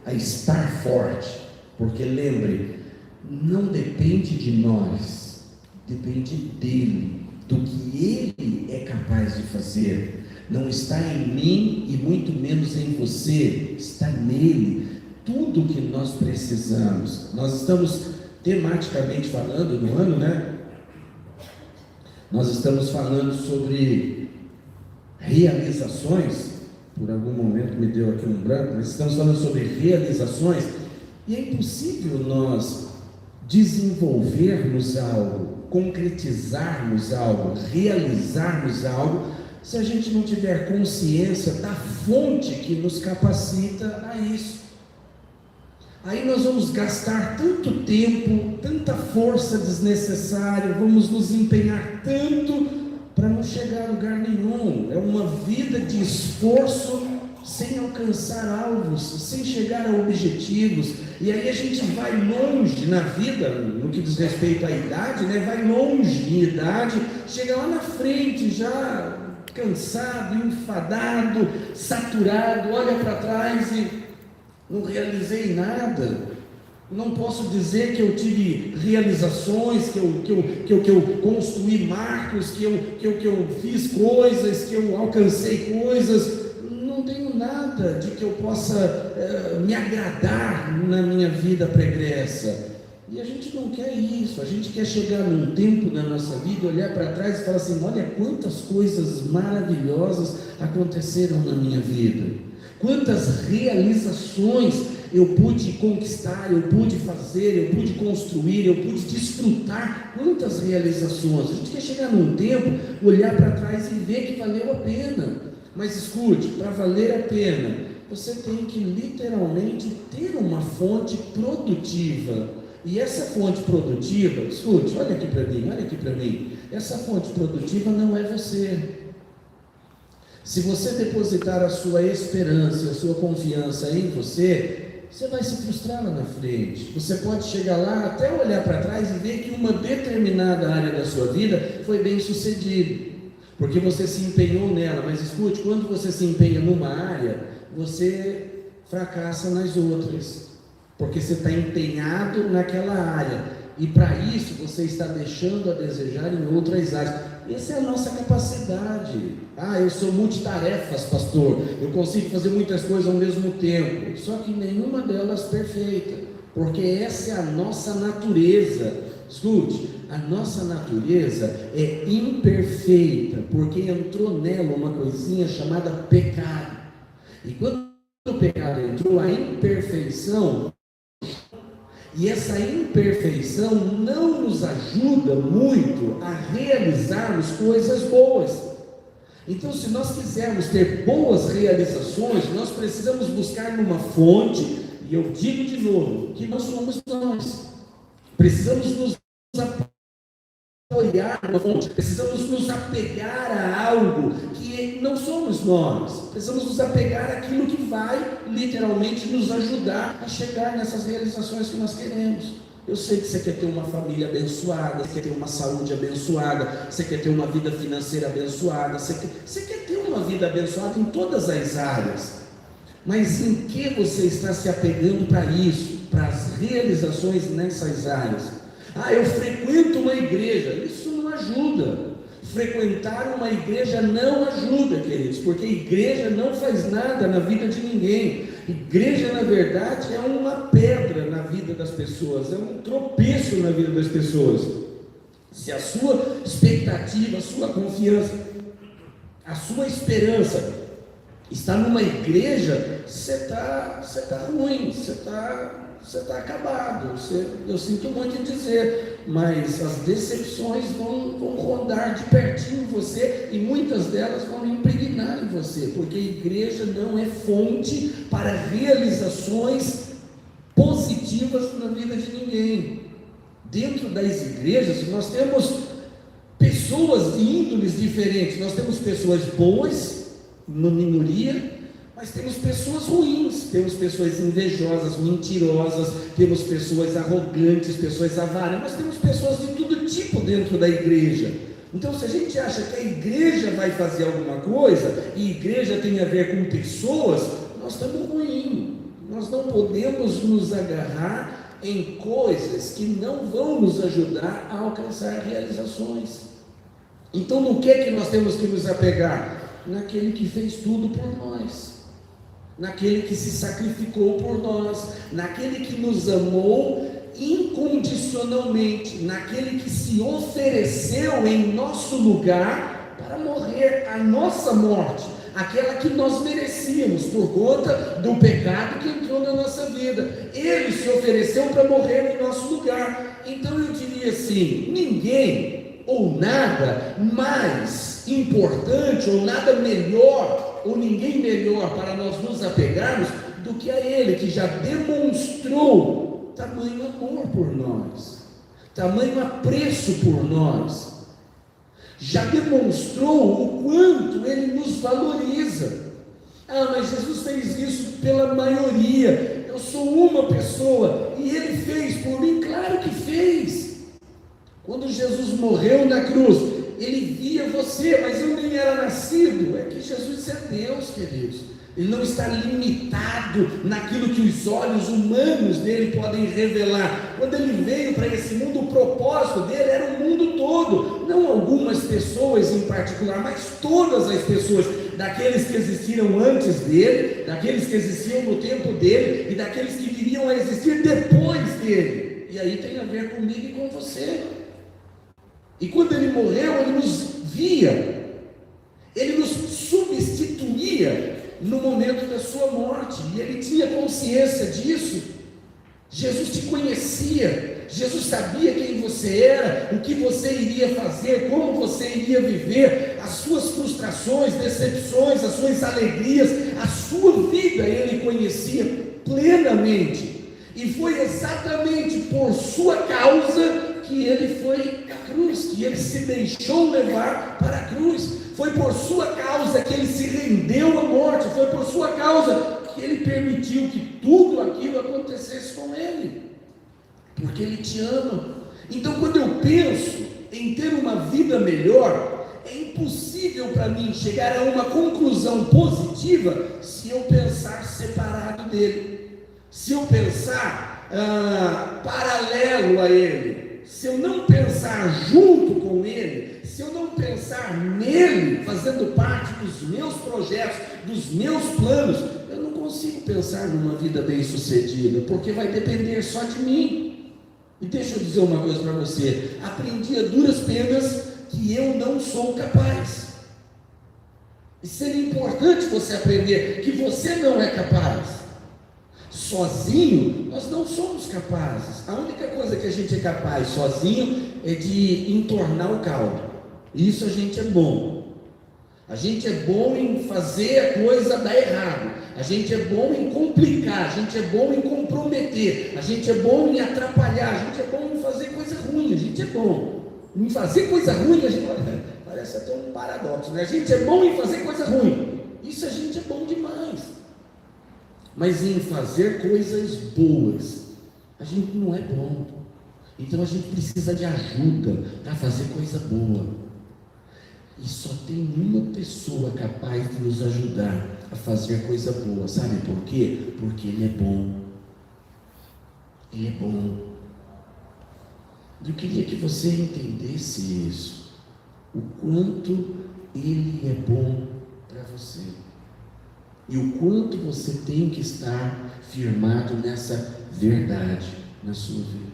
a estar forte, porque lembre, não depende de nós, depende dele, do que ele é capaz de fazer. Não está em mim e muito menos em você, está nele. Tudo que nós precisamos. Nós estamos tematicamente falando no ano, né? Nós estamos falando sobre realizações. Por algum momento me deu aqui um branco, mas estamos falando sobre realizações. E é impossível nós desenvolvermos algo, concretizarmos algo, realizarmos algo, se a gente não tiver consciência da fonte que nos capacita a isso. Aí nós vamos gastar tanto tempo, tanta força desnecessária, vamos nos empenhar tanto para não chegar a lugar nenhum. É uma vida de esforço sem alcançar alvos, sem chegar a objetivos. E aí a gente vai longe na vida, no que diz respeito à idade, né? Vai longe em idade, chega lá na frente já cansado, enfadado, saturado, olha para trás e não realizei nada. Não posso dizer que eu tive realizações, que eu construí marcos, que eu fiz coisas, que eu alcancei coisas. Não tenho nada de que eu possa me agradar na minha vida pregressa. E a gente não quer isso. A gente quer chegar num tempo na nossa vida, olhar para trás e falar assim: olha quantas coisas maravilhosas aconteceram na minha vida, quantas realizações eu pude conquistar, eu pude fazer, eu pude construir, eu pude desfrutar. Quantas realizações. A gente quer chegar num tempo, olhar para trás e ver que valeu a pena. Mas escute, para valer a pena, você tem que literalmente ter uma fonte produtiva. E essa fonte produtiva, escute, olha aqui para mim, essa fonte produtiva não é você. Se você depositar a sua esperança, a sua confiança em você, você vai se frustrar lá na frente. Você pode chegar lá, até olhar para trás e ver que uma determinada área da sua vida foi bem sucedida, porque você se empenhou nela. Mas escute, quando você se empenha numa área, você fracassa nas outras, porque você está empenhado naquela área, e para isso você está deixando a desejar em outras áreas. Essa é a nossa capacidade. Eu sou multitarefas, pastor, eu consigo fazer muitas coisas ao mesmo tempo, só que nenhuma delas perfeita, porque essa é a nossa natureza. Escute, a nossa natureza é imperfeita, porque entrou nela uma coisinha chamada pecado, e quando o pecado entrou, a imperfeição, e essa imperfeição não nos ajuda muito a realizarmos coisas boas. Então, se nós quisermos ter boas realizações, nós precisamos buscar numa fonte, e eu digo de novo, que não somos nós. Precisamos nos apoiar numa fonte, precisamos nos apegar a algo que não somos nós. Precisamos nos apegar àquilo que vai literalmente nos ajudar a chegar nessas realizações que nós queremos. Eu sei que você quer ter uma família abençoada, você quer ter uma saúde abençoada, você quer ter uma vida financeira abençoada, você quer ter uma vida abençoada em todas as áreas. Mas em que você está se apegando para isso, para as realizações nessas áreas? Eu frequento uma igreja. Isso não ajuda. Frequentar uma igreja não ajuda, queridos, porque igreja não faz nada na vida de ninguém. Igreja, na verdade, é uma pedra na vida das pessoas, é um tropeço na vida das pessoas. Se a sua expectativa, a sua confiança, a sua esperança está numa igreja, você está ruim, você está acabado. Eu sinto muito em dizer, mas as decepções vão rondar de pertinho em você, e muitas delas vão impregnar em você, porque a igreja não é fonte para realizações positivas na vida de ninguém. Dentro das igrejas nós temos pessoas de índoles diferentes. Nós temos pessoas boas, uma minoria, mas temos pessoas ruins, temos pessoas invejosas, mentirosas, temos pessoas arrogantes, pessoas avaras, mas temos pessoas de todo tipo dentro da igreja. Então, se a gente acha que a igreja vai fazer alguma coisa, e igreja tem a ver com pessoas, nós estamos ruins, Nós não podemos nos agarrar em coisas que não vão nos ajudar a alcançar realizações. Então, no que é que nós temos que nos apegar? Naquele que fez tudo por nós, naquele que se sacrificou por nós, naquele que nos amou incondicionalmente, naquele que se ofereceu em nosso lugar para morrer a nossa morte, aquela que nós merecíamos por conta do pecado que entrou na nossa vida. Ele se ofereceu para morrer em nosso lugar. Então eu diria assim: ninguém ou nada mais importante, ou nada melhor, ou ninguém melhor para nós nos apegarmos do que a Ele, que já demonstrou tamanho amor por nós, tamanho apreço por nós, já demonstrou o quanto Ele nos valoriza. Mas Jesus fez isso pela maioria. Eu sou uma pessoa e Ele fez por mim. Claro que fez. Quando Jesus morreu na cruz, Ele via você, mas eu nem era nascido. É que Jesus é Deus, queridos. Ele não está limitado naquilo que os olhos humanos dele podem revelar. Quando ele veio para esse mundo, o propósito dele era o mundo todo, não algumas pessoas em particular, mas todas as pessoas, daqueles que existiram antes dele, daqueles que existiam no tempo dele e daqueles que viriam a existir depois dele. E aí tem a ver comigo e com você. E quando ele morreu, ele nos via, ele nos substituía no momento da sua morte, e ele tinha consciência disso. Jesus te conhecia, Jesus sabia quem você era, o que você iria fazer, como você iria viver, as suas frustrações, decepções, as suas alegrias, a sua vida ele conhecia plenamente, e foi exatamente por sua causa que ele foi à cruz, que ele se deixou levar para a cruz. Foi por sua causa que ele se rendeu à morte, foi por sua causa que ele permitiu que tudo aquilo acontecesse com ele, porque ele te ama. Então, quando eu penso em ter uma vida melhor, é impossível para mim chegar a uma conclusão positiva se eu pensar separado dele, se eu pensar paralelo a ele, se eu não pensar junto com ele, se eu não pensar nele, fazendo parte dos meus projetos, dos meus planos, eu não consigo pensar numa vida bem sucedida, porque vai depender só de mim. E deixa eu dizer uma coisa para você: aprendi a duras penas que eu não sou capaz. E seria importante você aprender que você não é capaz. Sozinho, nós não somos capazes. A única coisa que a gente é capaz sozinho é de entornar o caldo. Isso a gente é bom. A gente é bom em fazer a coisa dar errado. A gente é bom em complicar. A gente é bom em comprometer. A gente é bom em atrapalhar. A gente é bom em fazer coisa ruim. A gente é bom em fazer coisa ruim. A gente, parece até um paradoxo, né? A gente é bom em fazer coisa ruim. Isso a gente é bom demais. Mas em fazer coisas boas, a gente não é bom. Então a gente precisa de ajuda para fazer coisa boa. E só tem uma pessoa capaz de nos ajudar a fazer coisa boa. Sabe por quê? Porque Ele é bom. Ele é bom. Eu queria que você entendesse isso. O quanto Ele é bom para você. E o quanto você tem que estar firmado nessa verdade na sua vida.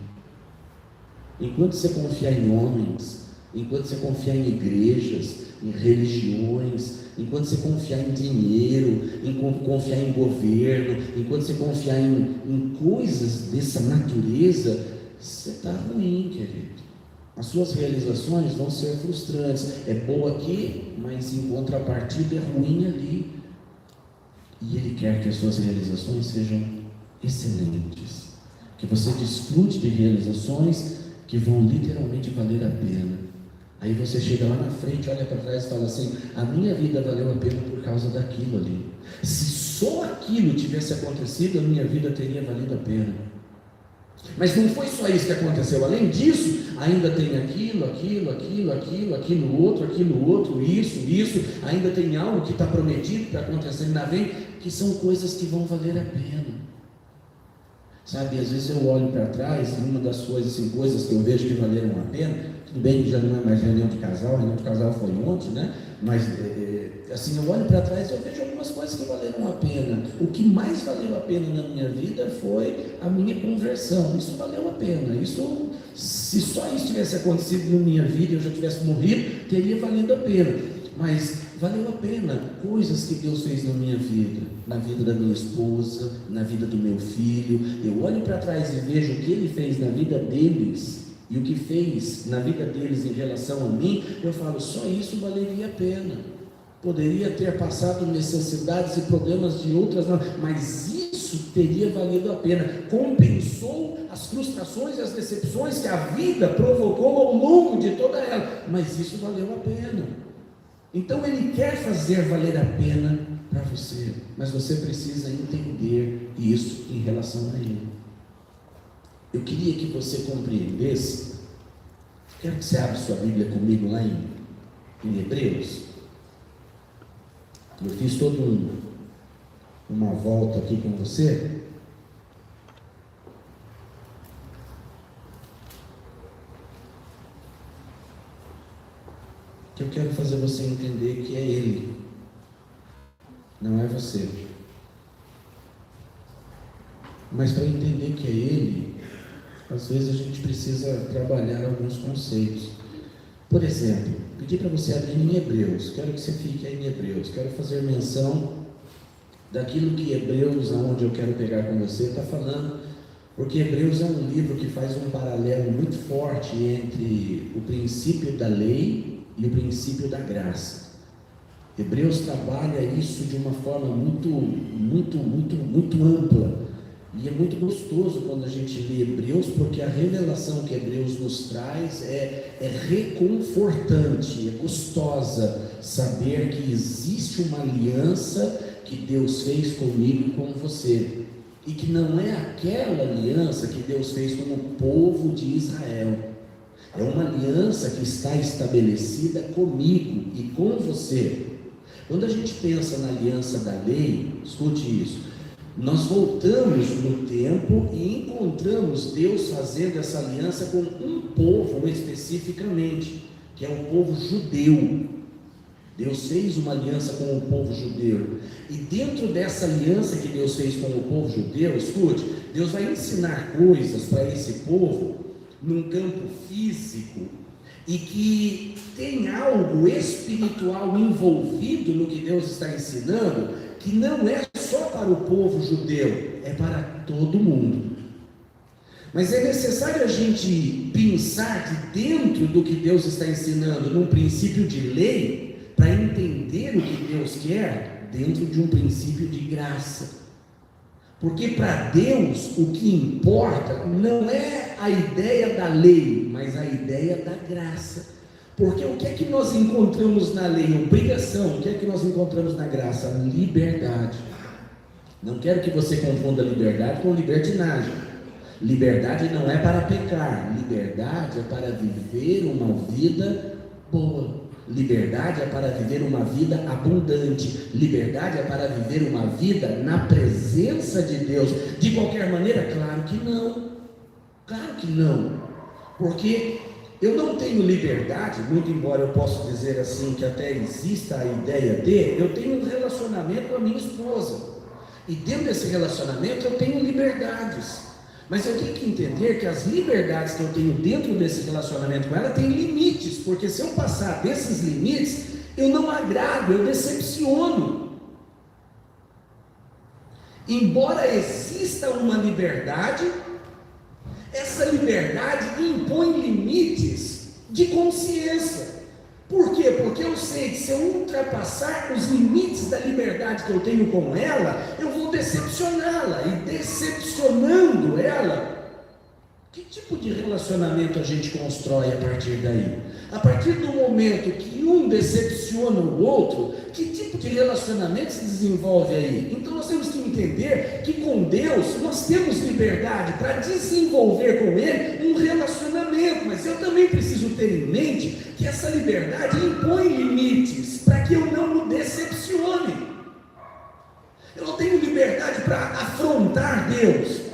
Enquanto você confiar em homens, enquanto você confiar em igrejas, em religiões, enquanto você confiar em dinheiro, enquanto confiar em governo, enquanto você confiar em coisas dessa natureza, você está ruim, querido. As suas realizações vão ser frustrantes. É boa aqui, mas em contrapartida é ruim ali. E Ele quer que as suas realizações sejam excelentes, que você desfrute de realizações que vão literalmente valer a pena. Aí você chega lá na frente, olha para trás e fala assim: a minha vida valeu a pena por causa daquilo ali. Se só aquilo tivesse acontecido, a minha vida teria valido a pena. Mas não foi só isso que aconteceu. Além disso, ainda tem aquilo outro, isso, ainda tem algo que está prometido para acontecer na frente, que são coisas que vão valer a pena. Sabe, às vezes eu olho para trás e uma das coisas que eu vejo que valeram a pena, tudo bem que já não é mais reunião de casal foi ontem, né? Mas, assim, eu olho para trás e eu vejo algumas coisas que valeram a pena. O que mais valeu a pena na minha vida foi a minha conversão. Isso valeu a pena. Isso, se só isso tivesse acontecido na minha vida e eu já tivesse morrido, teria valido a pena. Mas valeu a pena coisas que Deus fez na minha vida, na vida da minha esposa, na vida do meu filho. Eu olho para trás e vejo o que Ele fez na vida deles e o que fez na vida deles em relação a mim. Eu falo, só isso valeria a pena. Poderia ter passado necessidades e problemas de outras, não, mas isso teria valido a pena. Compensou as frustrações e as decepções que a vida provocou ao longo de toda ela, mas isso valeu a pena. Então Ele quer fazer valer a pena para você, mas você precisa entender isso em relação a Ele. Eu queria que você compreendesse. Quero que você abra sua Bíblia comigo lá em Hebreus. Eu fiz toda uma volta aqui com você. Que eu quero fazer você entender que é Ele, não é você. Mas para entender que é Ele, às vezes a gente precisa trabalhar alguns conceitos. Por exemplo, pedi para você abrir em Hebreus. Quero que você fique aí em Hebreus. Quero fazer menção daquilo que Hebreus, aonde eu quero pegar com você, está falando. Porque Hebreus é um livro que faz um paralelo muito forte entre o princípio da lei e o princípio da graça. Hebreus trabalha isso de uma forma muito ampla. E é muito gostoso quando a gente lê Hebreus, porque a revelação que Hebreus nos traz é reconfortante, é gostosa saber que existe uma aliança que Deus fez comigo e com você. E que não é aquela aliança que Deus fez com o povo de Israel. É uma aliança que está estabelecida comigo e com você. Quando a gente pensa na aliança da lei, escute isso, nós voltamos no tempo e encontramos Deus fazendo essa aliança com um povo especificamente, que é o povo judeu. Deus fez uma aliança com o povo judeu. E dentro dessa aliança que Deus fez com o povo judeu, escute, Deus vai ensinar coisas para esse povo num campo físico, e que tem algo espiritual envolvido no que Deus está ensinando, que não é só para o povo judeu, é para todo mundo. Mas é necessário a gente pensar de dentro do que Deus está ensinando, num princípio de lei, para entender o que Deus quer dentro de um princípio de graça. Porque para Deus o que importa não é a ideia da lei, mas a ideia da graça. Porque o que é que nós encontramos na lei? Obrigação. O que é que nós encontramos na graça? Liberdade. Não quero que você confunda liberdade com libertinagem. Liberdade não é para pecar. Liberdade é para viver uma vida boa. Liberdade é para viver uma vida abundante. Liberdade é para viver uma vida na presença de Deus. De qualquer maneira, claro que não. Claro que não. Porque eu não tenho liberdade, muito embora eu possa dizer assim que até exista a ideia de, eu tenho um relacionamento com a minha esposa. E dentro desse relacionamento eu tenho liberdades. Mas eu tenho que entender que as liberdades que eu tenho dentro desse relacionamento com ela têm limites, porque se eu passar desses limites, eu não agrado, eu decepciono. Embora exista uma liberdade, essa liberdade impõe limites de consciência. Por quê? Porque eu sei que se eu ultrapassar os limites da liberdade que eu tenho com ela, eu vou decepcioná-la, e decepcionando ela, que tipo de relacionamento a gente constrói a partir daí? A partir do momento que um decepciona o outro, que tipo de relacionamento se desenvolve aí? Então nós temos que entender que com Deus nós temos liberdade para desenvolver com Ele um relacionamento, mas eu também preciso ter em mente que essa liberdade impõe limites para que eu não o decepcione. Eu não tenho liberdade para afrontar Deus.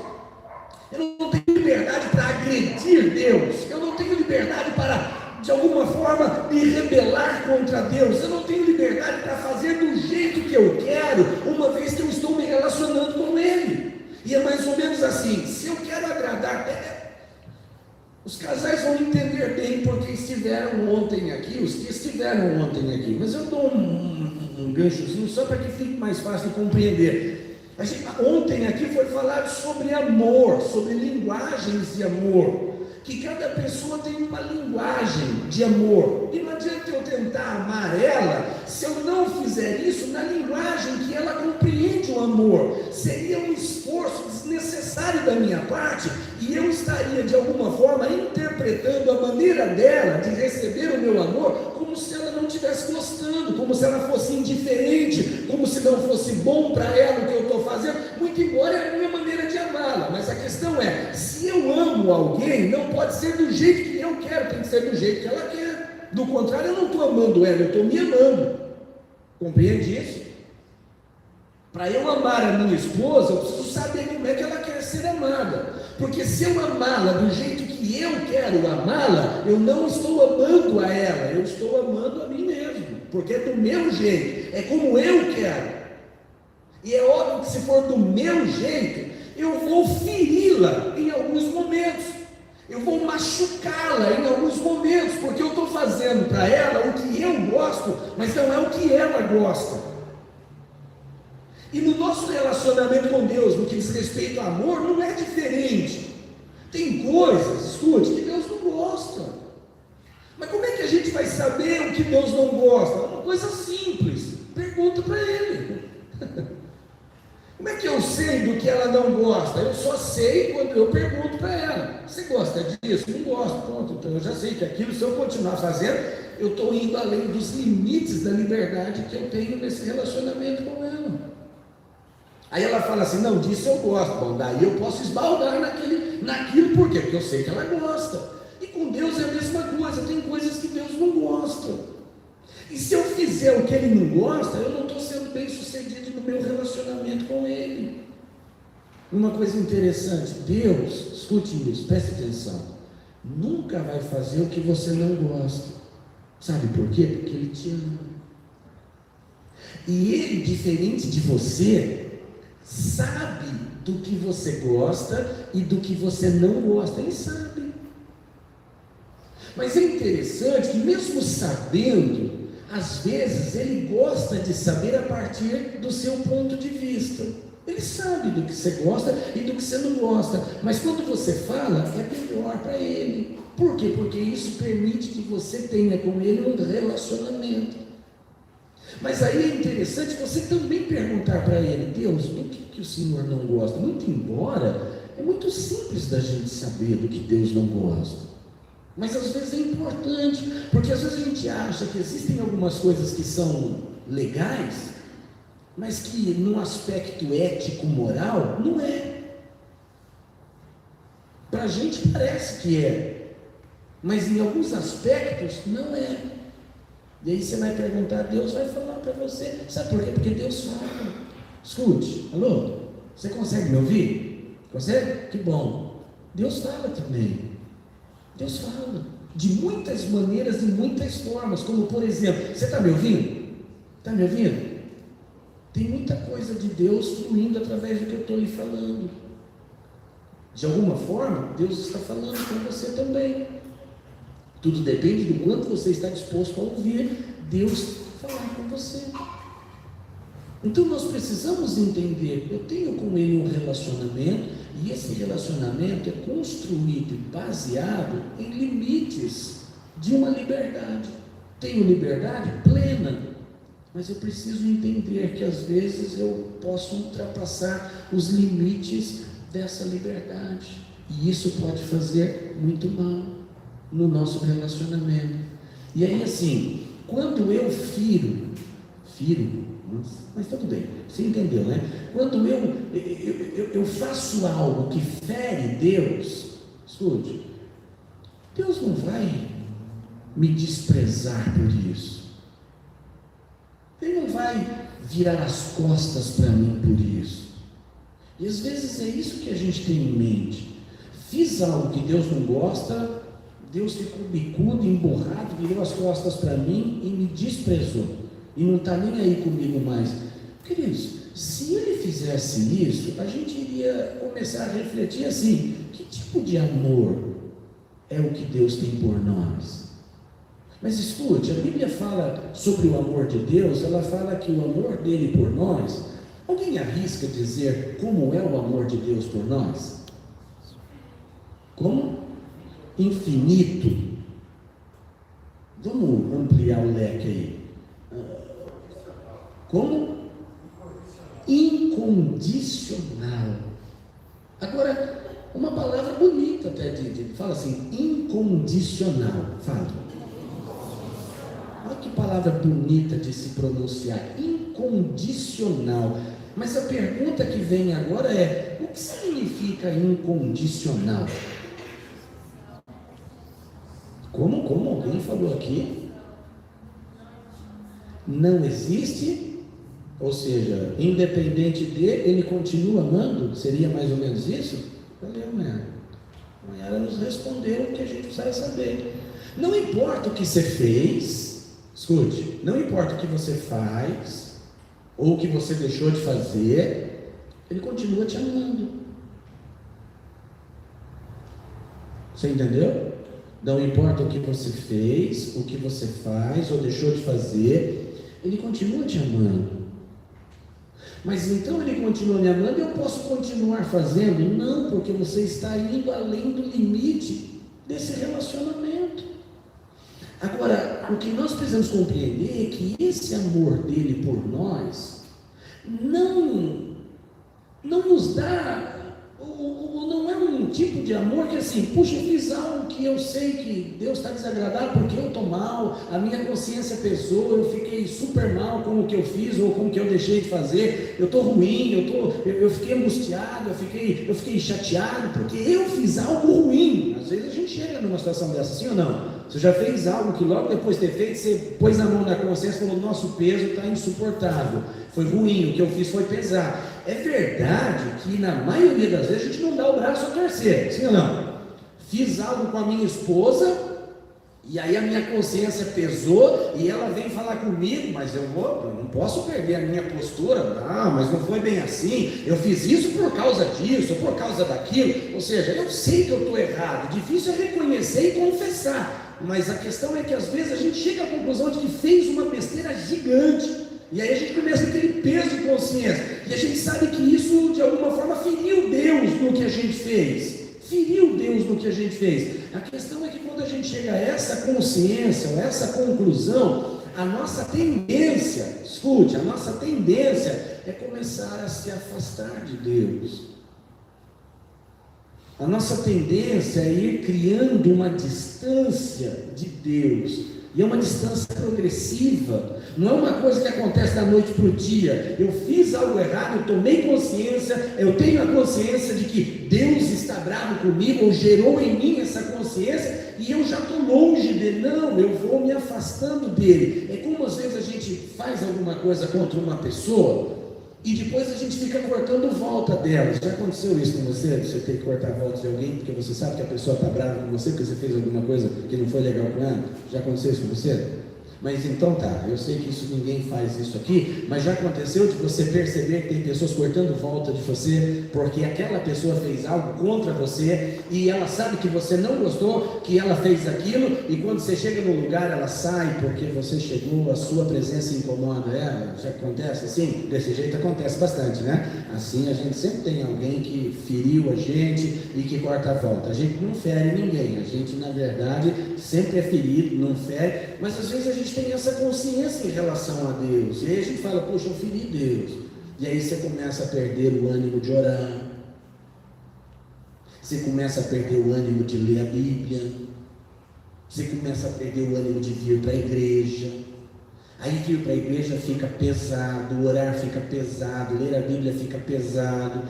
tenho liberdade para agredir Deus, eu não tenho liberdade para, de alguma forma, me rebelar contra Deus, eu não tenho liberdade para fazer do jeito que eu quero, uma vez que eu estou me relacionando com Ele. E é mais ou menos assim: se eu quero agradar, os casais vão entender bem porque estiveram ontem aqui, os que estiveram ontem aqui, mas eu dou um ganchozinho só para que fique mais fácil de compreender. Ontem aqui foi falado sobre amor, sobre linguagens de amor, que cada pessoa tem uma linguagem de amor, e não adianta eu tentar amar ela, se eu não fizer isso na linguagem que ela compreende o amor, seria um esforço desnecessário da minha parte, e eu estaria de alguma forma interpretando a maneira dela de receber o meu amor, como se ela não estivesse gostando, como se ela fosse indiferente, como se não fosse bom para ela o que eu estou fazendo, muito embora é a minha maneira de amá-la, mas a questão é, se eu amo alguém, não pode ser do jeito que eu quero, tem que ser do jeito que ela quer, do contrário eu não estou amando ela, eu estou me amando, compreende isso? Para eu amar a minha esposa, eu preciso saber como é que ela quer ser amada, porque se eu amá-la do jeito que eu quero amá-la, eu não estou amando a ela, eu estou amando a mim mesmo, porque é do meu jeito, é como eu quero, e é óbvio que se for do meu jeito, eu vou feri-la em alguns momentos, eu vou machucá-la em alguns momentos, porque eu estou fazendo para ela o que eu gosto, mas não é o que ela gosta. E no nosso relacionamento com Deus, no que diz respeito ao amor, não é diferente. Tem coisas, escute, que Deus não gosta. Mas como é que a gente vai saber o que Deus não gosta? É uma coisa simples, pergunta para Ele. Como é que eu sei do que ela não gosta? Eu só sei quando eu pergunto para ela. Você gosta disso? Não gosto. Pronto, então eu já sei que aquilo, se eu continuar fazendo, eu estou indo além dos limites da liberdade que eu tenho nesse relacionamento com ela. Aí ela fala assim: não, disso eu gosto. Bom, daí eu posso esbaldar naquilo, por quê? Porque eu sei que ela gosta. E com Deus é a mesma coisa, tem coisas que Deus não gosta. E se eu fizer o que Ele não gosta, eu não estou sendo bem sucedido no meu relacionamento com Ele. Uma coisa interessante, Deus, escute isso, preste atenção, nunca vai fazer o que você não gosta. Sabe por quê? Porque Ele te ama. E Ele, diferente de você, sabe do que você gosta e do que você não gosta, Ele sabe. Mas é interessante que mesmo sabendo, às vezes Ele gosta de saber a partir do seu ponto de vista. Ele sabe do que você gosta e do que você não gosta, mas quando você fala, é melhor para Ele. Por quê? Porque isso permite que você tenha com Ele um relacionamento. Mas aí é interessante você também perguntar para Ele: Deus, do que o Senhor não gosta? Muito embora, é muito simples da gente saber do que Deus não gosta. Mas às vezes é importante, porque às vezes a gente acha que existem algumas coisas que são legais, mas que no aspecto ético-moral, não é. Para a gente parece que é, mas em alguns aspectos não é. E aí você vai perguntar, Deus vai falar para você. Sabe por quê? Porque Deus fala. Escute, alô? Você consegue me ouvir? Consegue? Que bom. Deus fala também. Deus fala de muitas maneiras, de muitas formas, como por exemplo, você está me ouvindo? Está me ouvindo? Tem muita coisa de Deus fluindo através do que eu estou lhe falando. De alguma forma, Deus está falando com você também. Tudo depende do quanto você está disposto a ouvir Deus falar com você. Então nós precisamos entender, eu tenho com Ele um relacionamento, e esse relacionamento é construído e baseado em limites de uma liberdade. Tenho liberdade plena, mas eu preciso entender que às vezes eu posso ultrapassar os limites dessa liberdade, e isso pode fazer muito mal no nosso relacionamento. E aí assim, quando eu firo, mas tudo bem, você entendeu, né? Quando eu faço algo que fere Deus, escute, Deus não vai me desprezar por isso. Ele não vai virar as costas para mim por isso. E às vezes é isso que a gente tem em mente. Fiz algo que Deus não gosta, Deus ficou bicudo, emborrado, virou as costas para mim e me desprezou. E não está nem aí comigo mais. Queridos, se ele fizesse isso, a gente iria começar a refletir assim: que tipo de amor é o que Deus tem por nós? Mas escute, a Bíblia fala sobre o amor de Deus, ela fala que o amor dele por nós, alguém arrisca dizer como é o amor de Deus por nós? Como? Infinito. Vamos ampliar o leque aí. Como? Incondicional. Agora, uma palavra bonita até, fala assim, incondicional. Fala. Olha que palavra bonita de se pronunciar, incondicional. Mas a pergunta que vem agora é: o que significa incondicional? Como alguém falou aqui? Não existe, ou seja, independente dele, ele continua amando? Seria mais ou menos isso? Valeu, Mayara. Mayara nos respondeu o que a gente precisa saber. Não importa o que você fez, escute, não importa o que você faz, ou o que você deixou de fazer, ele continua te amando. Você entendeu? Não importa o que você fez, o que você faz ou deixou de fazer, ele continua te amando. Mas então ele continua me amando e eu posso continuar fazendo? Não, porque você está indo além do limite desse relacionamento. Agora, o que nós precisamos compreender é que esse amor dele por nós não nos dá, ou não é um tipo de amor que assim, puxa, eu fiz algo que eu sei que Deus está desagradado porque eu estou mal, a minha consciência pesou, eu fiquei super mal com o que eu fiz ou com o que eu deixei de fazer, eu estou ruim, eu fiquei angustiado, eu fiquei chateado porque eu fiz algo ruim. Às vezes a gente chega numa situação dessa, sim ou não? Você já fez algo que logo depois de ter feito, você pôs a mão na consciência e falou: nosso peso está insuportável, foi ruim, o que eu fiz foi pesar. É verdade que na maioria das vezes a gente não dá o braço a torcer, sim ou não? Fiz algo com a minha esposa e aí a minha consciência pesou e ela vem falar comigo, mas eu não posso perder a minha postura. Não, mas não foi bem assim, eu fiz isso por causa disso, por causa daquilo. Ou seja, eu sei que eu estou errado, difícil é reconhecer e confessar. Mas a questão é que às vezes a gente chega à conclusão de que fez uma besteira gigante, e aí a gente começa a ter aquele peso de consciência, e a gente sabe que isso de alguma forma feriu Deus no que a gente fez, a questão é que quando a gente chega a essa consciência, a essa conclusão, a nossa tendência, escute, a nossa tendência é começar a se afastar de Deus. A nossa tendência é ir criando uma distância de Deus, e é uma distância progressiva, não é uma coisa que acontece da noite para o dia. Eu fiz algo errado, eu tomei consciência, eu tenho a consciência de que Deus está bravo comigo, ou gerou em mim essa consciência, e eu já estou longe dele. Não, eu vou me afastando dele. É como às vezes a gente faz alguma coisa contra uma pessoa, e depois a gente fica cortando volta dela. Já aconteceu isso com você? Você tem que cortar a volta de alguém porque você sabe que a pessoa está brava com você porque você fez alguma coisa que não foi legal com ela? Já aconteceu isso com você? Mas então tá, eu sei que isso ninguém faz isso aqui, mas já aconteceu de você perceber que tem pessoas cortando volta de você porque aquela pessoa fez algo contra você e ela sabe que você não gostou, que ela fez aquilo, e quando você chega no lugar ela sai porque você chegou, a sua presença incomoda ela. Já acontece assim? Desse jeito acontece bastante, né? Assim a gente sempre tem alguém que feriu a gente e que corta a volta. A gente não fere ninguém, a gente na verdade sempre é ferido, não fere, mas às vezes a gente tem essa consciência em relação a Deus, e aí a gente fala: poxa, eu feri Deus, e aí você começa a perder o ânimo de orar, você começa a perder o ânimo de ler a Bíblia, você começa a perder o ânimo de vir para a igreja. Aí vir para a igreja fica pesado, orar fica pesado, ler a Bíblia fica pesado,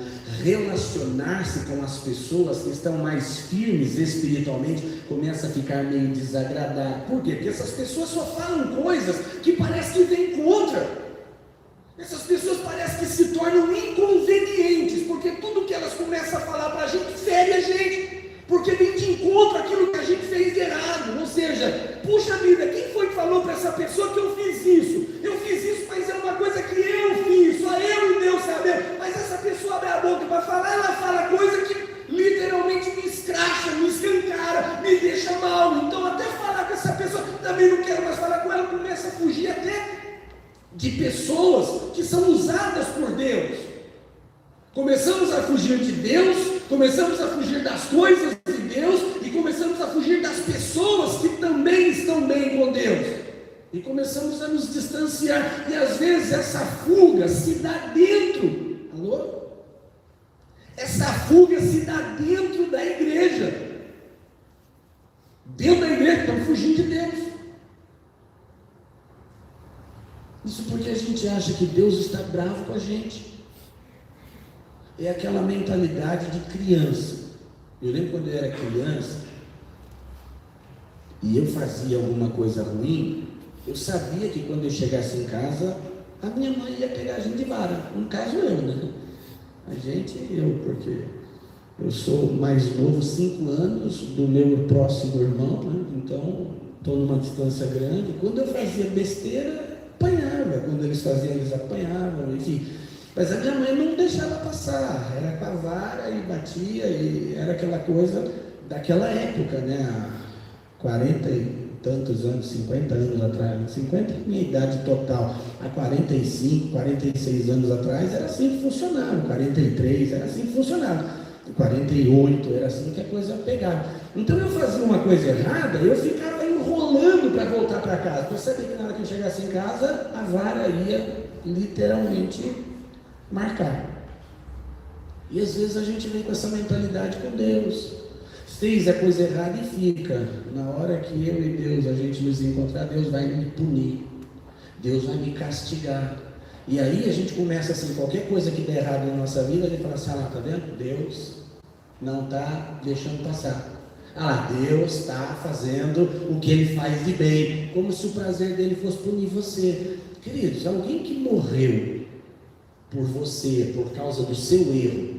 relacionar-se com as pessoas que estão mais firmes espiritualmente começa a ficar meio desagradável. Por quê? Porque essas pessoas só falam coisas que parece que vêm contra. Essas pessoas parecem que se tornam inconvenientes, porque tudo que elas começam a falar para a gente fere a gente. porque vem de encontro àquilo que a gente fez de errado. Ou seja, puxa vida, quem foi que falou para essa pessoa que eu fiz isso? Eu fiz isso, mas é uma coisa que eu fiz, só eu e Deus sabemos. Mas essa pessoa abre a boca para falar, ela fala coisa que literalmente me escracha, me escancara, me deixa mal. Então até falar com essa pessoa, também não quero mais falar com ela, começa a fugir até de pessoas que são usadas por Deus. Começamos a fugir de Deus, começamos a fugir das coisas de Deus e começamos a fugir das pessoas que também estão bem com Deus. E começamos a nos distanciar. E às vezes essa fuga se dá dentro. Alô? Essa fuga se dá dentro da igreja. Dentro da igreja, estamos fugindo de Deus. Isso porque a gente acha que Deus está bravo com a gente. É aquela mentalidade de criança. Eu lembro quando eu era criança e eu fazia alguma coisa ruim, eu sabia que quando eu chegasse em casa, a minha mãe ia pegar a gente de vara. No caso eu, né? Porque eu sou mais novo 5 anos do meu próximo irmão, né? Então estou numa distância grande. Quando eu fazia besteira, apanhava. Quando eles faziam, eles apanhavam, enfim. Mas a minha mãe não deixava passar, era com a vara e batia, e era aquela coisa daquela época, né? Há 40 e tantos anos, 50 anos atrás, 50 é minha idade total, há 45, 46 anos atrás era assim que funcionava, 43 era assim que funcionava, 48 era assim que a coisa pegava. Então eu fazia uma coisa errada, eu ficava enrolando para voltar para casa, porque eu sabia que na hora que eu chegasse em casa, a vara ia literalmente marcar. E às vezes a gente vem com essa mentalidade com Deus. Fez a coisa errada e fica. Na hora que eu e Deus, a gente nos encontrar, Deus vai me punir. Deus vai me castigar. E aí a gente começa assim, qualquer coisa que der errado na nossa vida, a gente fala assim, ah lá, tá vendo? Deus não está deixando passar. Ah lá, Deus está fazendo o que Ele faz de bem. Como se o prazer dele fosse punir você. Queridos, alguém que morreu por você, por causa do seu erro,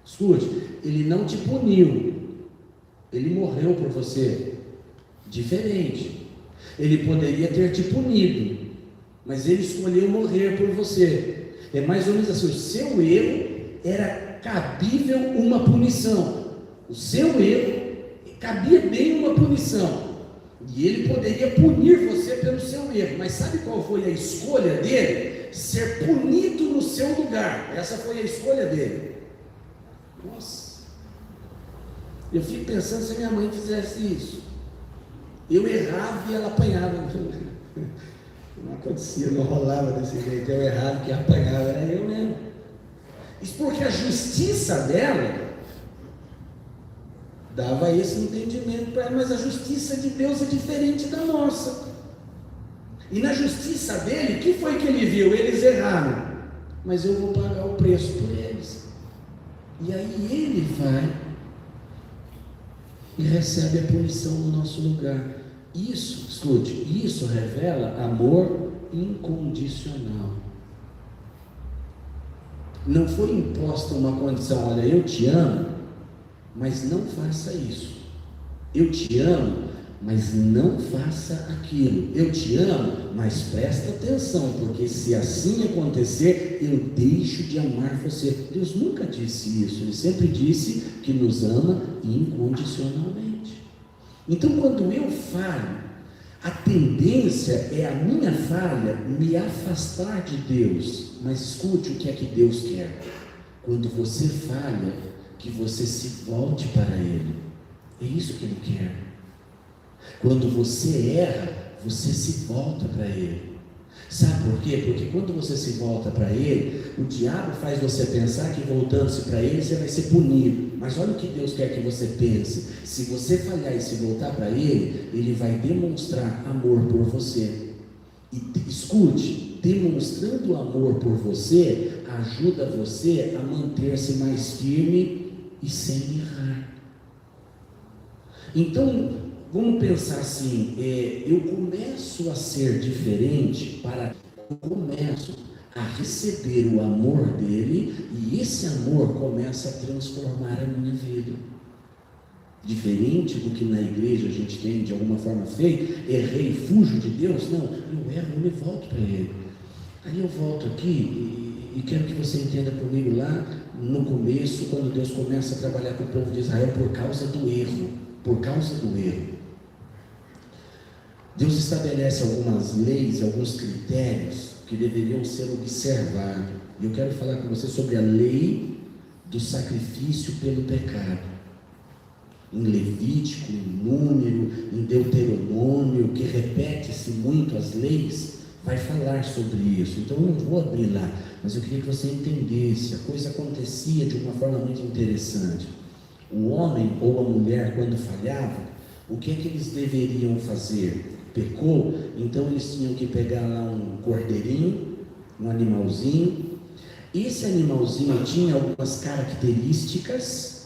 escute, Ele não te puniu, Ele morreu por você. Diferente. Ele poderia ter te punido, mas Ele escolheu morrer por você. É mais ou menos assim, o seu erro era cabível uma punição. O seu erro cabia bem uma punição. E Ele poderia punir você pelo seu erro. Mas sabe qual foi a escolha dele? Ser punido no seu lugar. Essa foi a escolha dele. Nossa, eu fico pensando se minha mãe fizesse isso. Eu errava e ela apanhava. Não acontecia, não rolava desse jeito. Eu errava e ela apanhava, era eu mesmo. Isso porque a justiça dela dava esse entendimento para ela, mas a justiça de Deus é diferente da nossa. E na justiça dele, o que foi que ele viu? Eles erraram, mas eu vou pagar o preço por eles. E aí ele vai e recebe a punição no nosso lugar. Isso, escute, isso revela amor incondicional. Não foi imposta uma condição, olha, eu te amo, mas não faça isso. Eu te amo, mas não faça aquilo. Eu te amo, mas presta atenção, porque se assim acontecer, eu deixo de amar você. Deus nunca disse isso, Ele sempre disse que nos ama incondicionalmente. Então quando eu falho, a tendência é a minha falha me afastar de Deus. Mas escute o que é que Deus quer. Quando você falha, que você se volte para Ele. É isso que Ele quer. Quando você erra, você se volta para Ele. Sabe por quê? Porque quando você se volta para Ele, o diabo faz você pensar que voltando-se para Ele, você vai ser punido. Mas olha o que Deus quer que você pense. Se você falhar e se voltar para Ele, Ele vai demonstrar amor por você. E escute, demonstrando amor por você, ajuda você a manter-se mais firme e sem errar. Então, vamos pensar assim, eu começo a ser diferente eu começo a receber o amor dele, e esse amor começa a transformar a minha vida. diferente do que na igreja a gente tem de alguma forma feito, errei, fujo de Deus. Não, eu erro, eu me volto para Ele. Aí eu volto aqui e quero que você entenda comigo lá no começo, quando Deus começa a trabalhar com o povo de Israel por causa do erro. Por causa do erro. Deus estabelece algumas leis, alguns critérios que deveriam ser observados. E eu quero falar com você sobre a lei do sacrifício pelo pecado. Em Levítico, em Número, em Deuteronômio, que repete-se muito as leis, vai falar sobre isso. Então eu não vou abrir lá, mas eu queria que você entendesse. A coisa acontecia de uma forma muito interessante. O homem ou a mulher, quando falhava, o que é que eles deveriam fazer? Pecou, então eles tinham que pegar lá um cordeirinho, um animalzinho. Esse animalzinho tinha algumas características,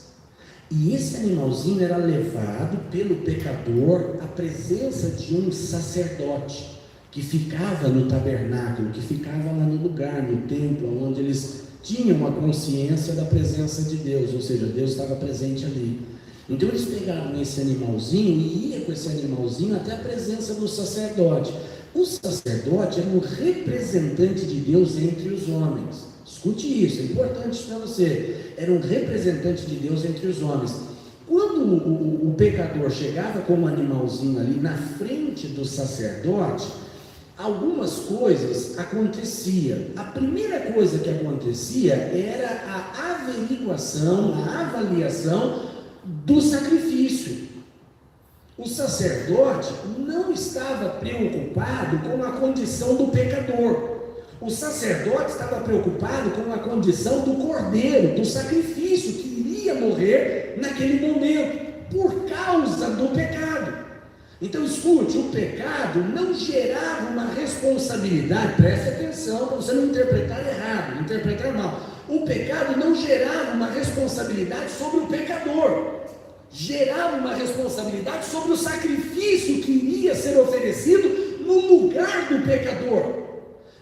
e esse animalzinho era levado pelo pecador à presença de um sacerdote, que ficava no tabernáculo, que ficava lá no lugar, no templo, onde eles tinham a consciência da presença de Deus, ou seja, Deus estava presente ali. Então eles pegavam esse animalzinho e iam com esse animalzinho até a presença do sacerdote. O sacerdote era um representante de Deus entre os homens. Escute isso, é importante para você. Era um representante de Deus entre os homens. Quando o pecador chegava com um animalzinho ali na frente do sacerdote, algumas coisas aconteciam. A primeira coisa que acontecia era a averiguação, a avaliação do sacrifício. O sacerdote não estava preocupado com a condição do pecador. O sacerdote estava preocupado com a condição do cordeiro, do sacrifício que iria morrer naquele momento, por causa do pecado. Então escute, o pecado não gerava uma responsabilidade, preste atenção para você não interpretar errado, interpretar mal. O pecado não gerava uma responsabilidade sobre o pecador, gerava uma responsabilidade sobre o sacrifício que iria ser oferecido no lugar do pecador.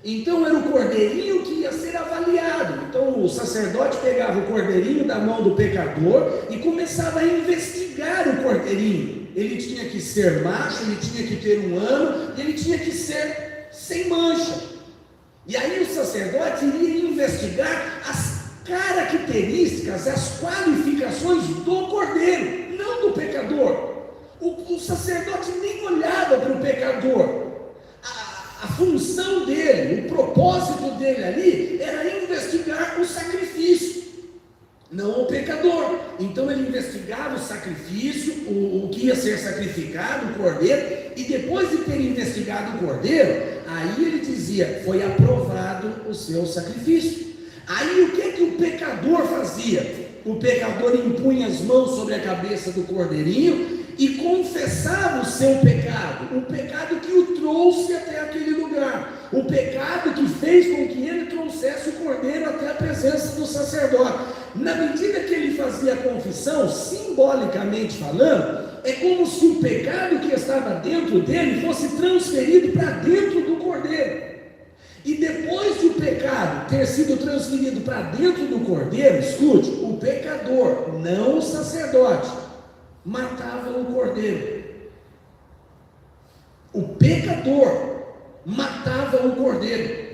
Então era o cordeirinho que ia ser avaliado. Então o sacerdote pegava o cordeirinho da mão do pecador e começava a investigar o cordeirinho. Ele tinha que ser macho, ele tinha que ter 1 ano, ele tinha que ser sem mancha. E aí o sacerdote iria investigar as características, as qualificações do cordeiro, não do pecador. O sacerdote nem olhava para o pecador. A função dele, o propósito dele ali, era investigar o sacrifício, não o pecador. Então ele investigava o sacrifício, o que ia ser sacrificado, o cordeiro, e depois de ter investigado o cordeiro, aí ele dizia, foi aprovado o seu sacrifício. Aí o que o pecador fazia? O pecador impunha as mãos sobre a cabeça do cordeirinho e confessava o seu pecado, o pecado que o trouxe até aquele lugar, o pecado que fez com que ele trouxesse o cordeiro até a presença do sacerdote. Na medida que ele fazia a confissão, simbolicamente falando, é como se o pecado que estava dentro dele fosse transferido para dentro do cordeiro. E depois de o pecado ter sido transferido para dentro do cordeiro, escute, o pecador, não o sacerdote, matava o cordeiro. O pecador matava o cordeiro.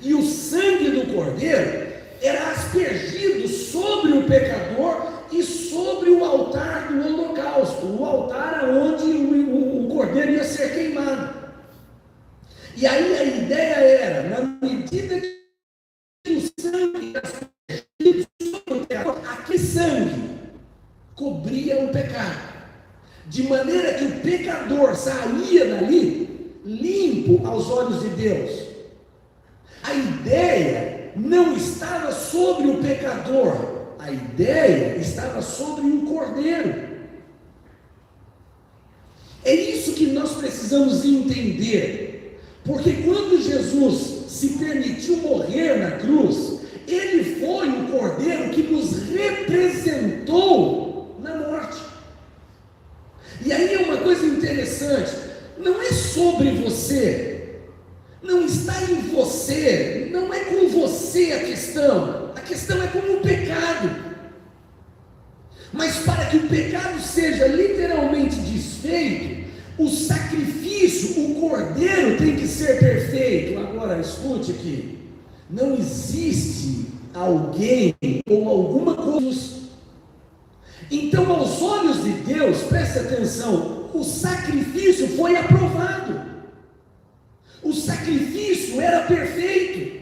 E o sangue do cordeiro era aspergido sobre o pecador e sobre o altar do holocausto, o altar onde o cordeiro ia ser queimado. E aí a ideia era, na medida que o sangue era aspergido sobre o pecador, aquele sangue cobria o pecado, de maneira que o pecador saía dali limpo aos olhos de Deus. A ideia não estava sobre o pecador, a ideia estava sobre o cordeiro. É isso que nós precisamos entender, porque quando Jesus se permitiu morrer na cruz, ele foi o cordeiro que nos representou na morte. E aí é uma coisa interessante, não é sobre você, não está em você, não é com você a questão é com o pecado. Mas para que o pecado seja literalmente desfeito, o sacrifício, o cordeiro tem que ser perfeito. Agora, escute aqui, não existe alguém ou alguma coisa. Então, aos olhos de Deus, preste atenção, o sacrifício foi aprovado. O sacrifício era perfeito.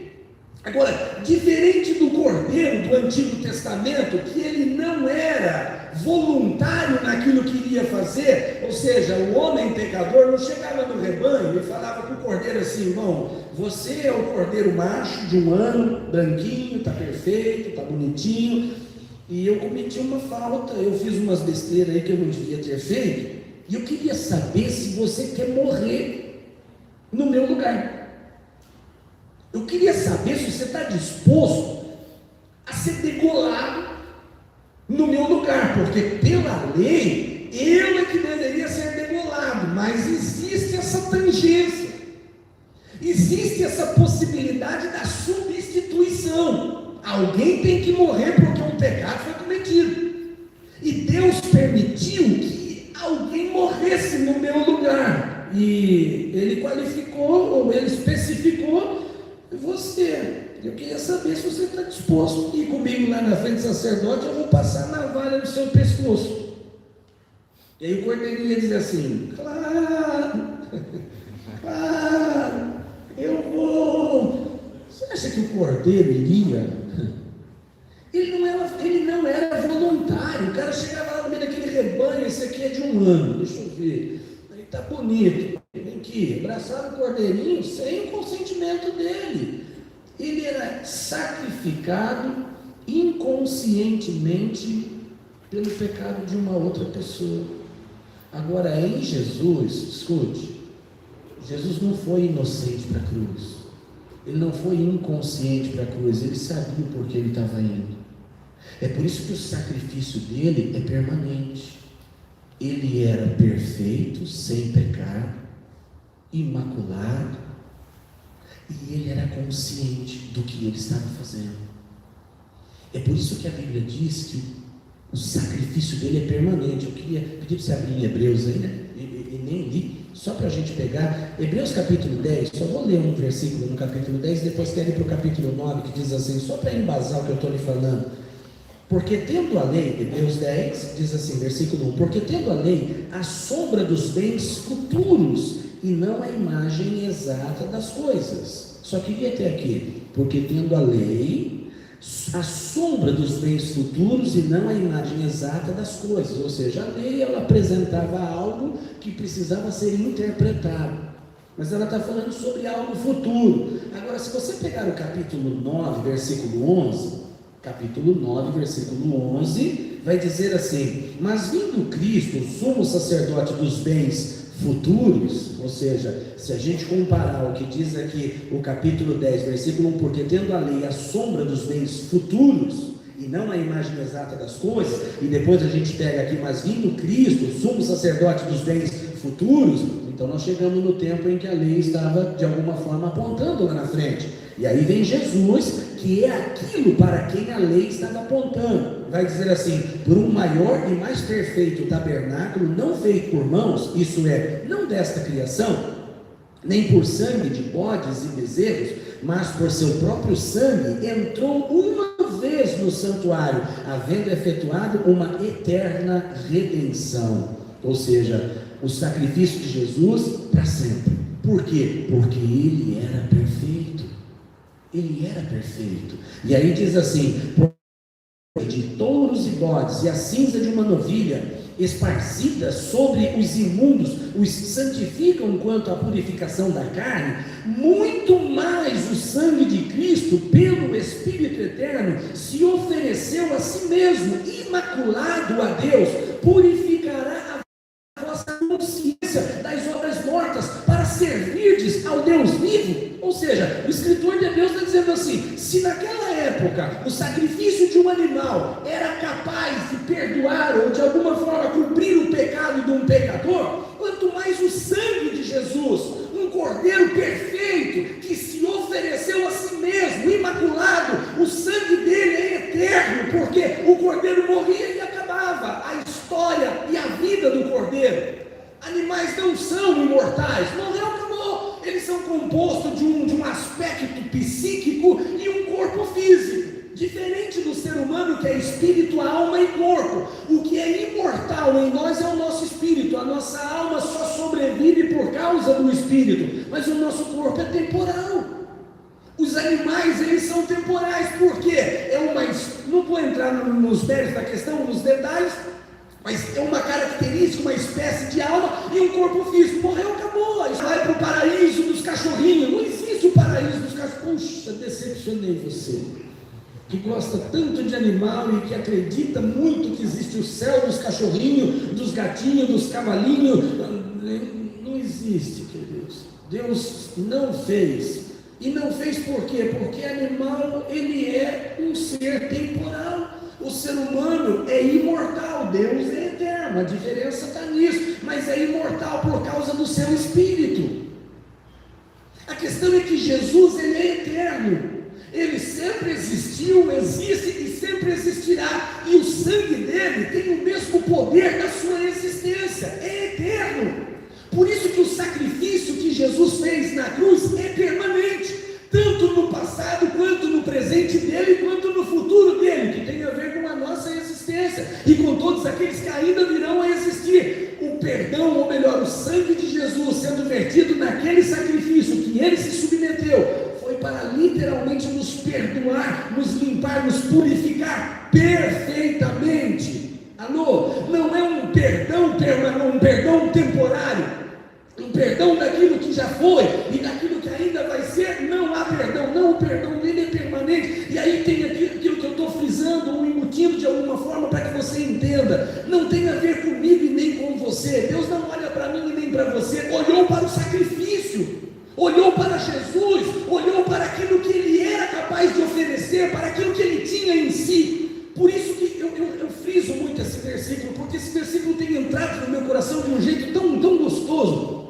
Agora, diferente do cordeiro do Antigo Testamento, que ele não era voluntário naquilo que iria fazer, ou seja, o homem pecador não chegava no rebanho e falava para o cordeiro assim: irmão, você é o cordeiro macho de 1 ano, branquinho, está perfeito, está bonitinho, e eu cometi uma falta, eu fiz umas besteiras aí que eu não devia ter feito, e eu queria saber se você quer morrer no meu lugar. Eu queria saber se você está disposto a ser degolado no meu lugar, porque pela lei, eu é que deveria ser degolado, mas existe essa tangência, existe essa possibilidade da substituição. Alguém tem que morrer porque um pecado foi cometido, e Deus permitiu que alguém morresse no meu lugar, e Ele qualificou, ou Ele especificou, você. Eu queria saber se você está disposto a ir comigo lá na frente do sacerdote. Eu vou passar a navalha no seu pescoço. E aí o cordeirinho ia dizer assim: claro, claro, eu vou. Você acha que o cordeiro iria? Ele não era voluntário. O cara chegava lá no meio daquele rebanho: esse aqui é de 1 ano, deixa eu ver, ele está bonito, vem aqui. Abraçava o cordeirinho sem o consentimento dele. Ele era sacrificado inconscientemente pelo pecado de uma outra pessoa. Agora, em Jesus, escute, Jesus não foi inocente para a cruz, ele não foi inconsciente para a cruz, ele sabia por que ele estava indo. É por isso que o sacrifício dele é permanente. Ele era perfeito, sem pecado, imaculado, e ele era consciente do que ele estava fazendo. É por isso que a Bíblia diz que o sacrifício dele é permanente. Eu queria pedir para você abrir em Hebreus aí, né? E nem li, só para a gente pegar Hebreus capítulo 10, só vou ler um versículo no capítulo 10, depois quero ir para o capítulo 9, que diz assim, só para embasar o que eu estou lhe falando. Porque tendo a lei, Hebreus 10, diz assim, versículo 1, porque tendo a lei a sombra dos bens futuros, e não a imagem exata das coisas. Só queria ter aqui, porque tendo a lei a sombra dos bens futuros e não a imagem exata das coisas, ou seja, a lei ela apresentava algo que precisava ser interpretado, mas ela está falando sobre algo futuro. Agora, se você pegar o capítulo 9, versículo 11, capítulo 9, versículo 11, vai dizer assim, mas vindo Cristo, o sumo sacerdote dos bens futuros, ou seja, se a gente comparar o que diz aqui o capítulo 10, versículo 1, porque tendo a lei a sombra dos bens futuros, e não a imagem exata das coisas, e depois a gente pega aqui, mas vindo Cristo, sumo sacerdote dos bens futuros, então nós chegamos no tempo em que a lei estava de alguma forma apontando lá na frente, e aí vem Jesus, que é aquilo para quem a lei estava apontando. Vai dizer assim, por um maior e mais perfeito tabernáculo, não feito por mãos, isso é, não desta criação, nem por sangue de bodes e bezerros, mas por seu próprio sangue, entrou uma vez no santuário, havendo efetuado uma eterna redenção, ou seja, o sacrifício de Jesus para sempre. Por quê? Porque ele era perfeito. Ele era perfeito. E aí diz assim, de touros e bodes e a cinza de uma novilha esparzida sobre os imundos os santificam quanto à purificação da carne, muito mais o sangue de Cristo pelo Espírito Eterno se ofereceu a si mesmo imaculado a Deus, purificará a vossa consciência das obras mortas para servirdes ao Deus vivo. Ou seja, o escritor de Deus está dizendo assim, se naquela época o sacrifício de um animal era capaz de perdoar ou de alguma forma cumprir o pecado de um pecador, quanto mais o sangue de Jesus, um cordeiro perfeito que se ofereceu a si mesmo, imaculado, o sangue dele é eterno, porque o cordeiro morria e acabava, morreram. Animais não são imortais, morreu, acabou. Eles são compostos de um aspecto psíquico e um corpo físico. Diferente do ser humano, que é espírito, alma e corpo. O que é imortal em nós é o nosso espírito. A nossa alma só sobrevive por causa do espírito, mas o nosso corpo é temporal. Os animais, eles são temporais, porque não vou entrar nos méritos da questão, nos detalhes, mas é uma característica, uma espécie de alma e um corpo físico. Morreu, acabou. Aí vai para o paraíso dos cachorrinhos. Não existe o paraíso dos cachorrinhos. Puxa, decepcionei você, que gosta tanto de animal e que acredita muito que existe o céu dos cachorrinhos, dos gatinhos, dos cavalinhos. Não existe, queridos. Deus não fez. E não fez por quê? Porque animal, ele é um ser temporal. O ser humano é imortal, Deus é eterno. A diferença está nisso, mas é imortal por causa do seu espírito. A questão é que Jesus, ele é eterno. Ele sempre existiu, existe e sempre existirá. E o sangue dele tem o mesmo poder da sua existência. É eterno. Por isso que o sacrifício que Jesus fez na cruz é permanente. Tanto no passado, quanto no presente dele, quanto no futuro dele. Que tem a ver com a nossa existência. E com todos aqueles que ainda virão a existir. O perdão, ou melhor, o sangue de Jesus sendo vertido naquele sacrifício que ele se submeteu, foi para literalmente nos perdoar, nos limpar, nos purificar perfeitamente. Alô? Não é um perdão permanente, um perdão temporário, um perdão daquilo que já foi e daquilo que ainda vai ser. Não há perdão, não, o perdão dele é permanente. E aí tem aquilo que eu estou frisando ou embutindo de alguma forma para que você entenda. Não tem a ver comigo e nem com você. Deus não olha para mim e nem para você. Olhou para o sacrifício, olhou para Jesus, olhou para aquilo que ele era capaz de oferecer, para aquilo que ele tinha em si. Por isso que eu friso muito esse versículo, porque esse versículo tem entrado no meu coração de um jeito tão gostoso.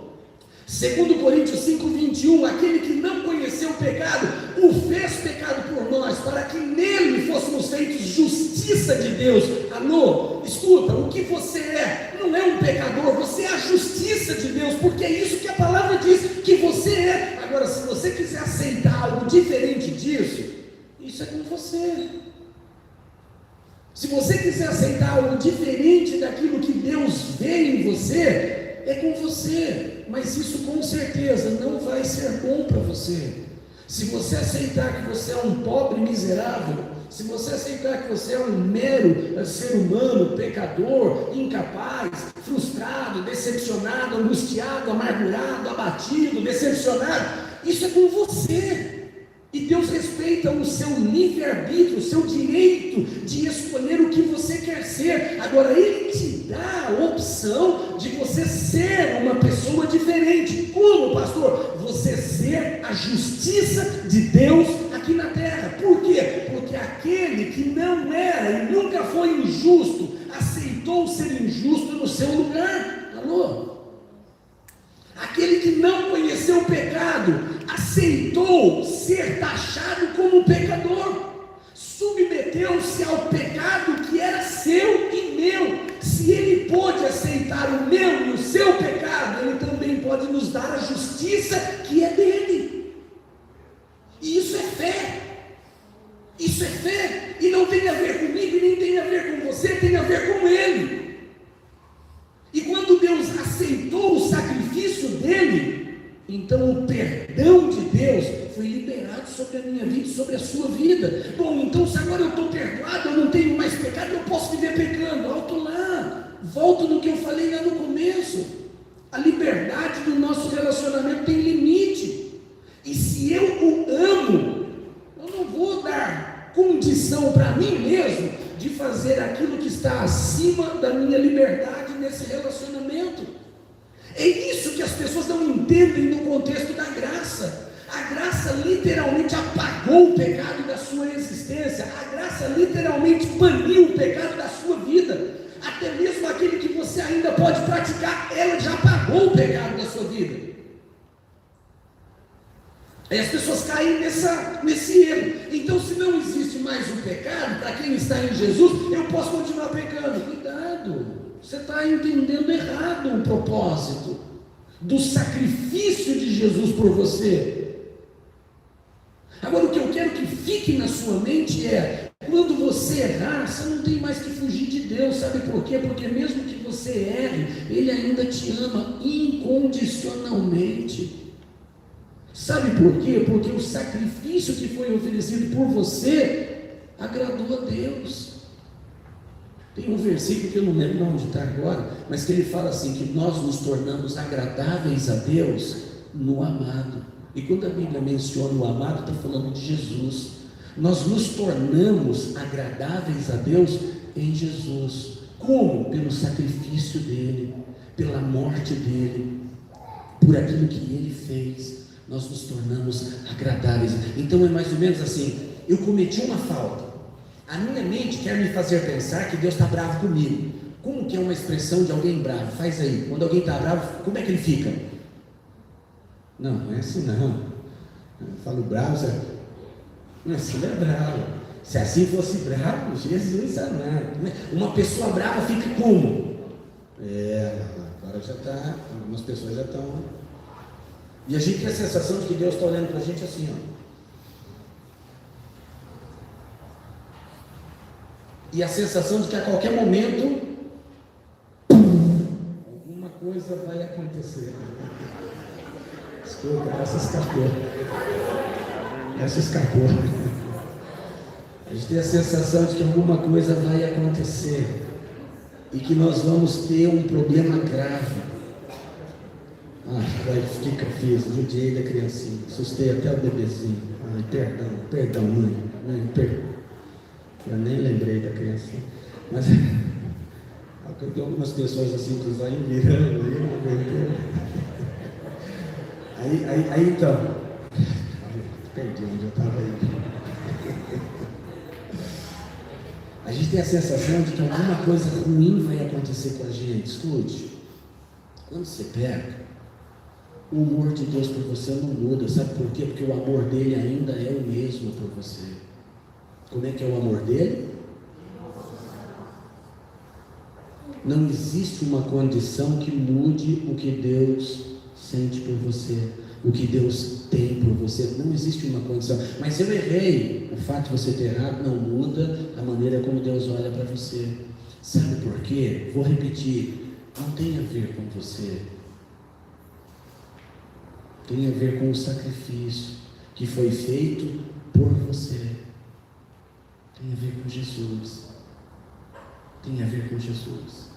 2 Coríntios 5:21, aquele que não conheceu o pecado, o fez pecado por nós, para que nele fôssemos feitos justiça de Deus. Alô, escuta, o que você é, não é um pecador, você é a justiça de Deus, porque é isso que a palavra diz, que você é. Agora, se você quiser aceitar algo diferente disso, isso é com você. Se você quiser aceitar algo diferente daquilo que Deus vê em você, é com você, mas isso com certeza não vai ser bom para você. Se você aceitar que você é um pobre miserável, se você aceitar que você é um mero ser humano, pecador, incapaz, frustrado, decepcionado, angustiado, amargurado, abatido, decepcionado, isso é com você. E Deus respeita o seu livre-arbítrio, o seu direito de escolher o que você quer ser. Agora, Ele te dá a opção de você ser uma pessoa diferente. Como, pastor? Você ser a justiça de Deus aqui na terra. Por quê? Porque aquele que não era e nunca foi injusto, aceitou ser injusto no seu lugar. Alô? Aquele que não conheceu o pecado, aceitou ser taxado como pecador, submeteu-se ao pecado que era seu e meu. Se ele pôde aceitar o meu e o seu pecado, ele também pode nos dar a justiça que é dele. E isso é fé. Isso é fé. E não tem a ver comigo, e nem tem a ver com você, tem a ver com ele. E quando Deus aceitou o sacrifício dele, então o perdão de Deus foi liberado sobre a minha vida e sobre a sua vida. Bom, então se agora eu estou perdoado, eu não tenho mais pecado, eu posso viver pecando. Alto lá, volto no que eu falei lá no começo. A liberdade do nosso relacionamento tem limite. E se eu o amo, eu não vou dar condição para mim mesmo de fazer aquilo que está acima da minha liberdade nesse relacionamento. É isso que as pessoas não entendem no contexto da graça. A graça literalmente apagou o pecado da sua existência. A graça literalmente baniu o pecado da sua vida. Até mesmo aquele que você ainda pode praticar, ela já apagou o pecado da sua vida. Aí as pessoas caem nesse erro. Então, se não existe mais o pecado, para quem está em Jesus, eu posso continuar pecando. Cuidado, Você está entendendo errado o propósito do sacrifício de Jesus por você. Agora, o que eu quero que fique na sua mente é: quando você errar, você não tem mais que fugir de Deus. Sabe por quê? Porque mesmo que você erre, Ele ainda te ama incondicionalmente. Sabe por quê? Porque o sacrifício que foi oferecido por você agradou a Deus. Tem um versículo que eu não lembro onde está agora, mas que ele fala assim, que nós nos tornamos agradáveis a Deus no amado. E quando a Bíblia menciona o amado, está falando de Jesus. Nós nos tornamos agradáveis a Deus em Jesus. Como? Pelo sacrifício dele, pela morte dele, por aquilo que ele fez. Nós nos tornamos agradáveis. Então é mais ou menos assim: eu cometi uma falta, a minha mente quer me fazer pensar que Deus está bravo comigo. Como que é uma expressão de alguém bravo? Faz aí, quando alguém está bravo, como é que ele fica? Não é assim não. Eu falo bravo, você... não é assim, não é bravo. Se assim fosse bravo, Jesus amado. Uma pessoa brava fica como? Agora já está, algumas pessoas já estão... E a gente tem a sensação de que Deus está olhando para a gente assim, ó. E a sensação de que a qualquer momento alguma coisa vai acontecer. Desculpa, essa escapou. A gente tem a sensação de que alguma coisa vai acontecer e que nós vamos ter um problema grave. O que eu fiz? Judiei da criancinha, assustei até o bebezinho. Perdão, mãe. Eu nem lembrei da criancinha. Mas tem algumas pessoas assim que vai virando aí então. Perdi onde eu estava aí. A gente tem a sensação de que alguma coisa ruim vai acontecer com a gente. Escute, quando você peca, o amor de Deus por você não muda. Sabe por quê? Porque o amor dele ainda é o mesmo por você. Como é que é o amor dele? Não existe uma condição que mude o que Deus sente por você, o que Deus tem por você. Não existe uma condição. Mas eu errei. O fato de você ter errado não muda a maneira como Deus olha para você. Sabe por quê? Vou repetir. Não tem a ver com você. Tem a ver com o sacrifício que foi feito por você. Tem a ver com Jesus. Tem a ver com Jesus.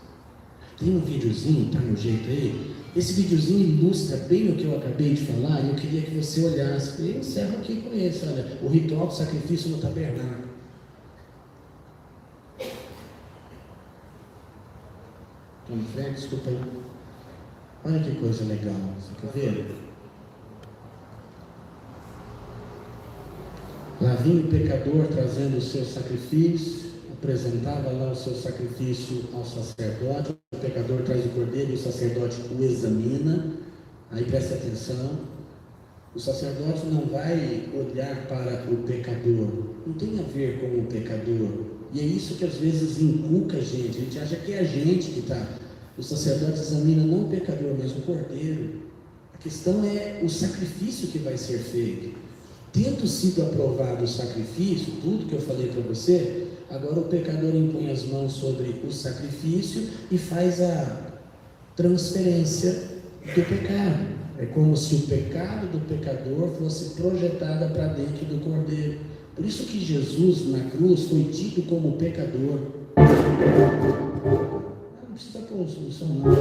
Tem um videozinho, está no jeito aí. Esse videozinho ilustra bem o que eu acabei de falar e eu queria que você olhasse. Eu encerro aqui com esse, olha, o ritual do sacrifício no tabernáculo. Tom Fred, desculpa aí. Olha que coisa legal, você quer ver? Lá vinha o pecador trazendo o seu sacrifício, apresentava lá o seu sacrifício ao sacerdote. O pecador traz o cordeiro e o sacerdote o examina. Aí presta atenção, o sacerdote não vai olhar para o pecador, não tem a ver com o pecador. E é isso que às vezes inculca a gente acha que é a gente que está. O sacerdote examina não o pecador, mas o cordeiro. A questão é o sacrifício que vai ser feito. Tendo sido aprovado o sacrifício, tudo que eu falei para você, agora o pecador impõe as mãos sobre o sacrifício e faz a transferência do pecado. É como se o pecado do pecador fosse projetada para dentro do cordeiro. Por isso que Jesus na cruz foi tido como pecador. Não precisa pôr o som não.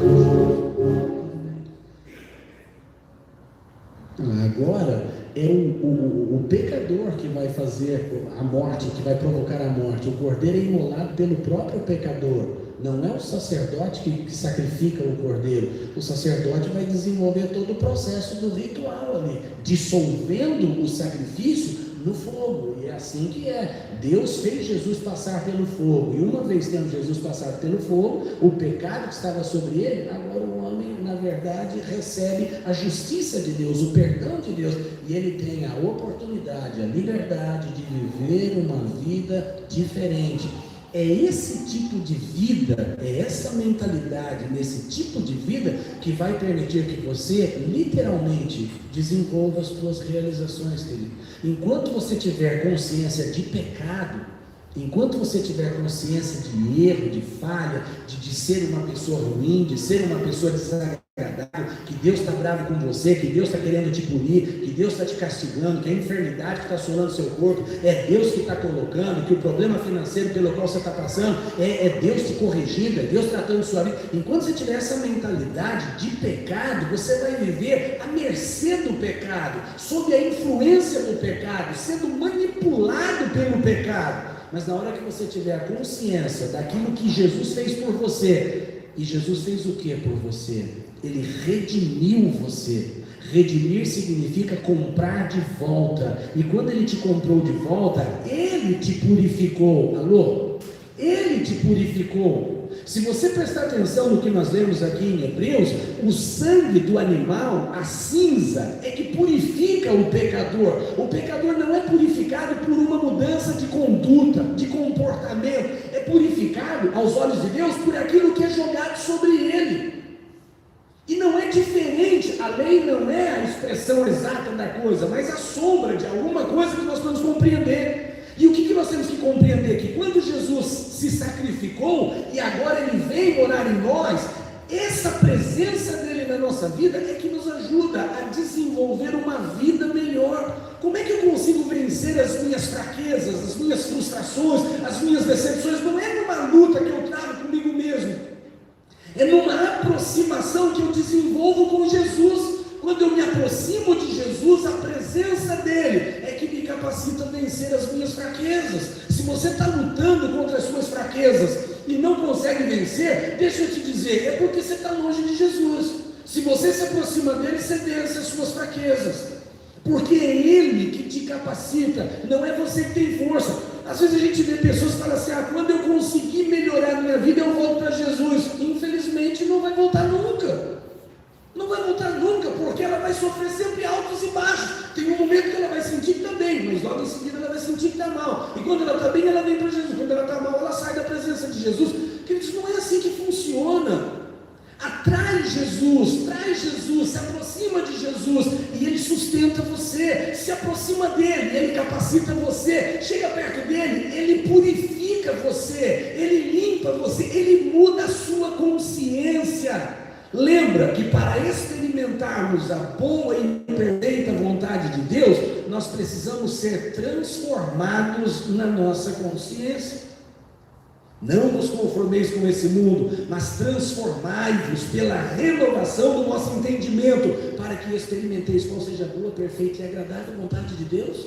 Agora é o pecador que vai fazer a morte, que vai provocar a morte. O cordeiro é imolado pelo próprio pecador. Não é o sacerdote que sacrifica o cordeiro. O sacerdote vai desenvolver todo o processo do ritual ali, dissolvendo o sacrifício no fogo. E é assim que é. Deus fez Jesus passar pelo fogo. E uma vez tendo Jesus passado pelo fogo, o pecado que estava sobre ele, agora o homem, na verdade, recebe a justiça de Deus, o perdão de Deus. E ele tem a oportunidade, a liberdade de viver uma vida diferente. É esse tipo de vida, é essa mentalidade, nesse tipo de vida, que vai permitir que você, literalmente, desenvolva as suas realizações, querido. Enquanto você tiver consciência de pecado, enquanto você tiver consciência de erro, de falha, de ser uma pessoa ruim, de ser uma pessoa desagradável, que Deus está bravo com você, que Deus está querendo te punir, que Deus está te castigando, que a enfermidade que está assolando seu corpo é Deus que está colocando, que o problema financeiro pelo qual você está passando é Deus te corrigindo, é Deus tratando sua vida. Enquanto você tiver essa mentalidade de pecado, você vai viver à mercê do pecado, sob a influência do pecado, sendo manipulado pelo pecado. Mas na hora que você tiver a consciência daquilo que Jesus fez por você, e Jesus fez o que por você? Ele redimiu você. Redimir significa comprar de volta. E quando Ele te comprou de volta, Ele te purificou. Alô? Ele te purificou. Se você prestar atenção no que nós lemos aqui em Hebreus, o sangue do animal, a cinza, é que purifica o pecador. O pecador não é purificado por uma mudança de conduta, de comportamento. É purificado, aos olhos de Deus, por aquilo que é jogado sobre ele. E não é diferente, a lei não é a expressão exata da coisa, mas a sombra de alguma coisa que nós vamos compreender. E o que nós temos que compreender? Que quando Jesus se sacrificou e agora Ele vem morar em nós, essa presença dEle na nossa vida é que nos ajuda a desenvolver uma vida melhor. Como é que eu consigo vencer as minhas fraquezas, as minhas frustrações, as minhas decepções? Não é numa luta que eu travo comigo mesmo, é numa aproximação que eu desenvolvo com Jesus. Quando eu me aproximo de Jesus, a presença dEle é que me capacita a vencer as minhas fraquezas. Se você está lutando contra as suas fraquezas e não consegue vencer, deixa eu te dizer, é porque você está longe de Jesus. Se você se aproxima dEle, você vence as suas fraquezas, porque é Ele que te capacita, não é você que tem força. Às vezes a gente vê pessoas que falam assim, quando eu conseguir melhorar a minha vida, eu volto para Jesus. Infelizmente não vai voltar nunca. Não vai voltar nunca, porque ela vai sofrer sempre altos e baixos. Tem um momento que ela vai sentir que está bem, mas logo em seguida ela vai sentir que está mal. E quando ela está bem, ela vem para Jesus. Quando ela está mal, ela sai da presença de Jesus. Queridos, não é assim que funciona. Atrai Jesus, traz Jesus, se aproxima de Jesus e Ele sustenta você. Se aproxima dEle, Ele capacita você. Chega perto dEle, Ele purifica você, Ele limpa você, Ele muda a sua consciência. Lembra que para experimentarmos a boa e perfeita vontade de Deus, nós precisamos ser transformados na nossa consciência. Não vos conformeis com esse mundo, mas transformai-vos pela renovação do nosso entendimento, para que experimenteis qual seja a boa, perfeita e agradável vontade de Deus.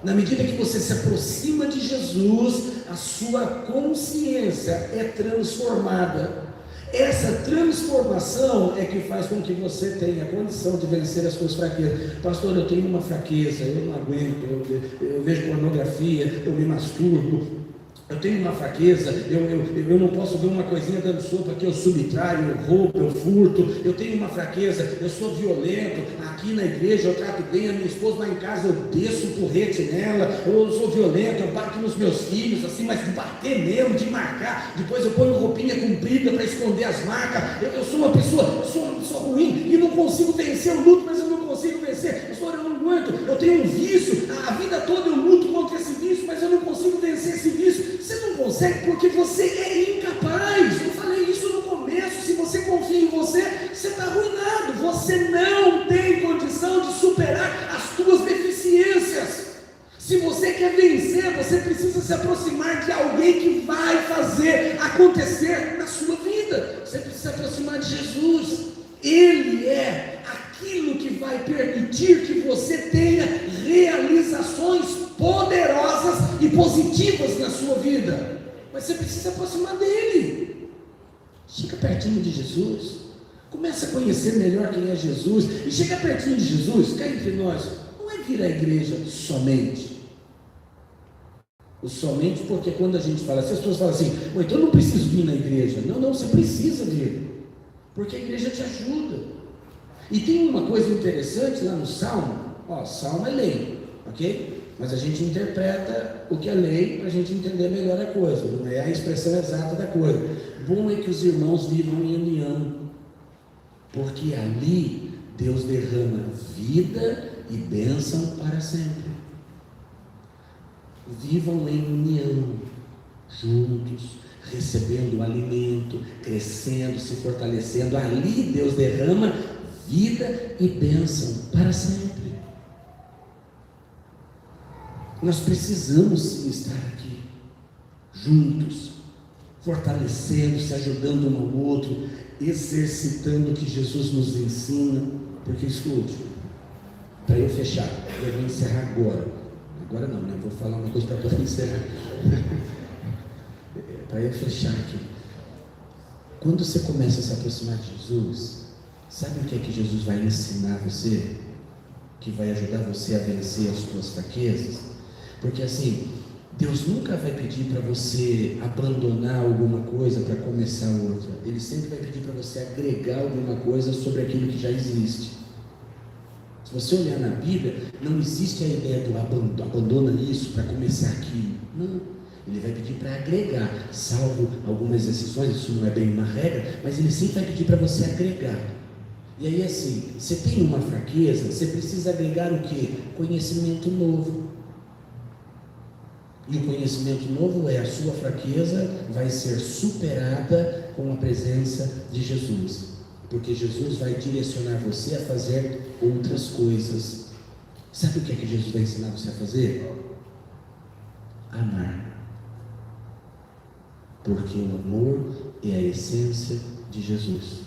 Na medida que você se aproxima de Jesus, a sua consciência é transformada. Essa transformação é que faz com que você tenha condição de vencer as suas fraquezas. Pastor, eu tenho uma fraqueza, eu não aguento, eu vejo pornografia, eu me masturbo. Eu tenho uma fraqueza, eu não posso ver uma coisinha dando sopa que eu subtraio, eu roubo, eu furto. Eu tenho uma fraqueza, eu sou violento. Aqui na igreja eu trato bem a minha esposa, lá em casa eu desço o porrete nela. Eu sou violento, eu bato nos meus filhos, assim, mas de bater mesmo, de marcar. Depois eu ponho roupinha comprida para esconder as marcas. Eu sou uma pessoa, eu sou uma pessoa ruim e não consigo vencer o luto, mas eu não consigo vencer. Pastor, eu não aguento, eu tenho um vício, a vida toda eu luto contra esse vício, mas eu não consigo vencer esse vício. Você não consegue porque você é incapaz. Eu falei isso no começo. Se você confia em você, você está arruinado. Você não tem condição de superar as suas deficiências. Se você quer vencer, você precisa se aproximar de alguém que vai fazer acontecer na sua vida. Você precisa se aproximar de Jesus. Ele é aquilo que vai permitir que você tenha realizações poderosas e positivas na sua vida. Mas você precisa se aproximar dele. Chega pertinho de Jesus, começa a conhecer melhor quem é Jesus. E chega pertinho de Jesus, cá entre nós, não é vir à igreja somente. O somente porque quando a gente fala assim, as pessoas falam assim, então eu não preciso vir na igreja. Não, você precisa vir, porque a igreja te ajuda. E tem uma coisa interessante lá no Salmo. Salmo é lei, ok? mas a gente interpreta o que é lei para a gente entender melhor a coisa, não é a expressão exata da coisa. Bom é que os irmãos vivam em união, porque ali Deus derrama vida e bênção para sempre. Vivam em união, juntos, recebendo alimento, crescendo, se fortalecendo. Ali Deus derrama vida e bênção para sempre. Nós precisamos sim estar aqui, juntos, fortalecendo, se ajudando um ao outro, exercitando o que Jesus nos ensina. Porque escute, para eu fechar, eu vou encerrar agora não, né? Vou falar uma coisa para poder encerrar. Para eu fechar aqui, quando você começa a se aproximar de Jesus, sabe o que é que Jesus vai ensinar você? Que vai ajudar você a vencer as suas fraquezas? Porque assim, Deus nunca vai pedir para você abandonar alguma coisa para começar outra. Ele sempre vai pedir para você agregar alguma coisa sobre aquilo que já existe. Se você olhar na Bíblia, não existe a ideia do abandona isso para começar aquilo. Não. Ele vai pedir para agregar, salvo algumas exceções, isso não é bem uma regra, mas ele sempre vai pedir para você agregar. E aí assim, você tem uma fraqueza, você precisa agregar o quê? Conhecimento novo. E o conhecimento novo é a sua fraqueza vai ser superada com a presença de Jesus. Porque Jesus vai direcionar você a fazer outras coisas. Sabe o que é que Jesus vai ensinar você a fazer? Amar. Porque o amor é a essência de Jesus.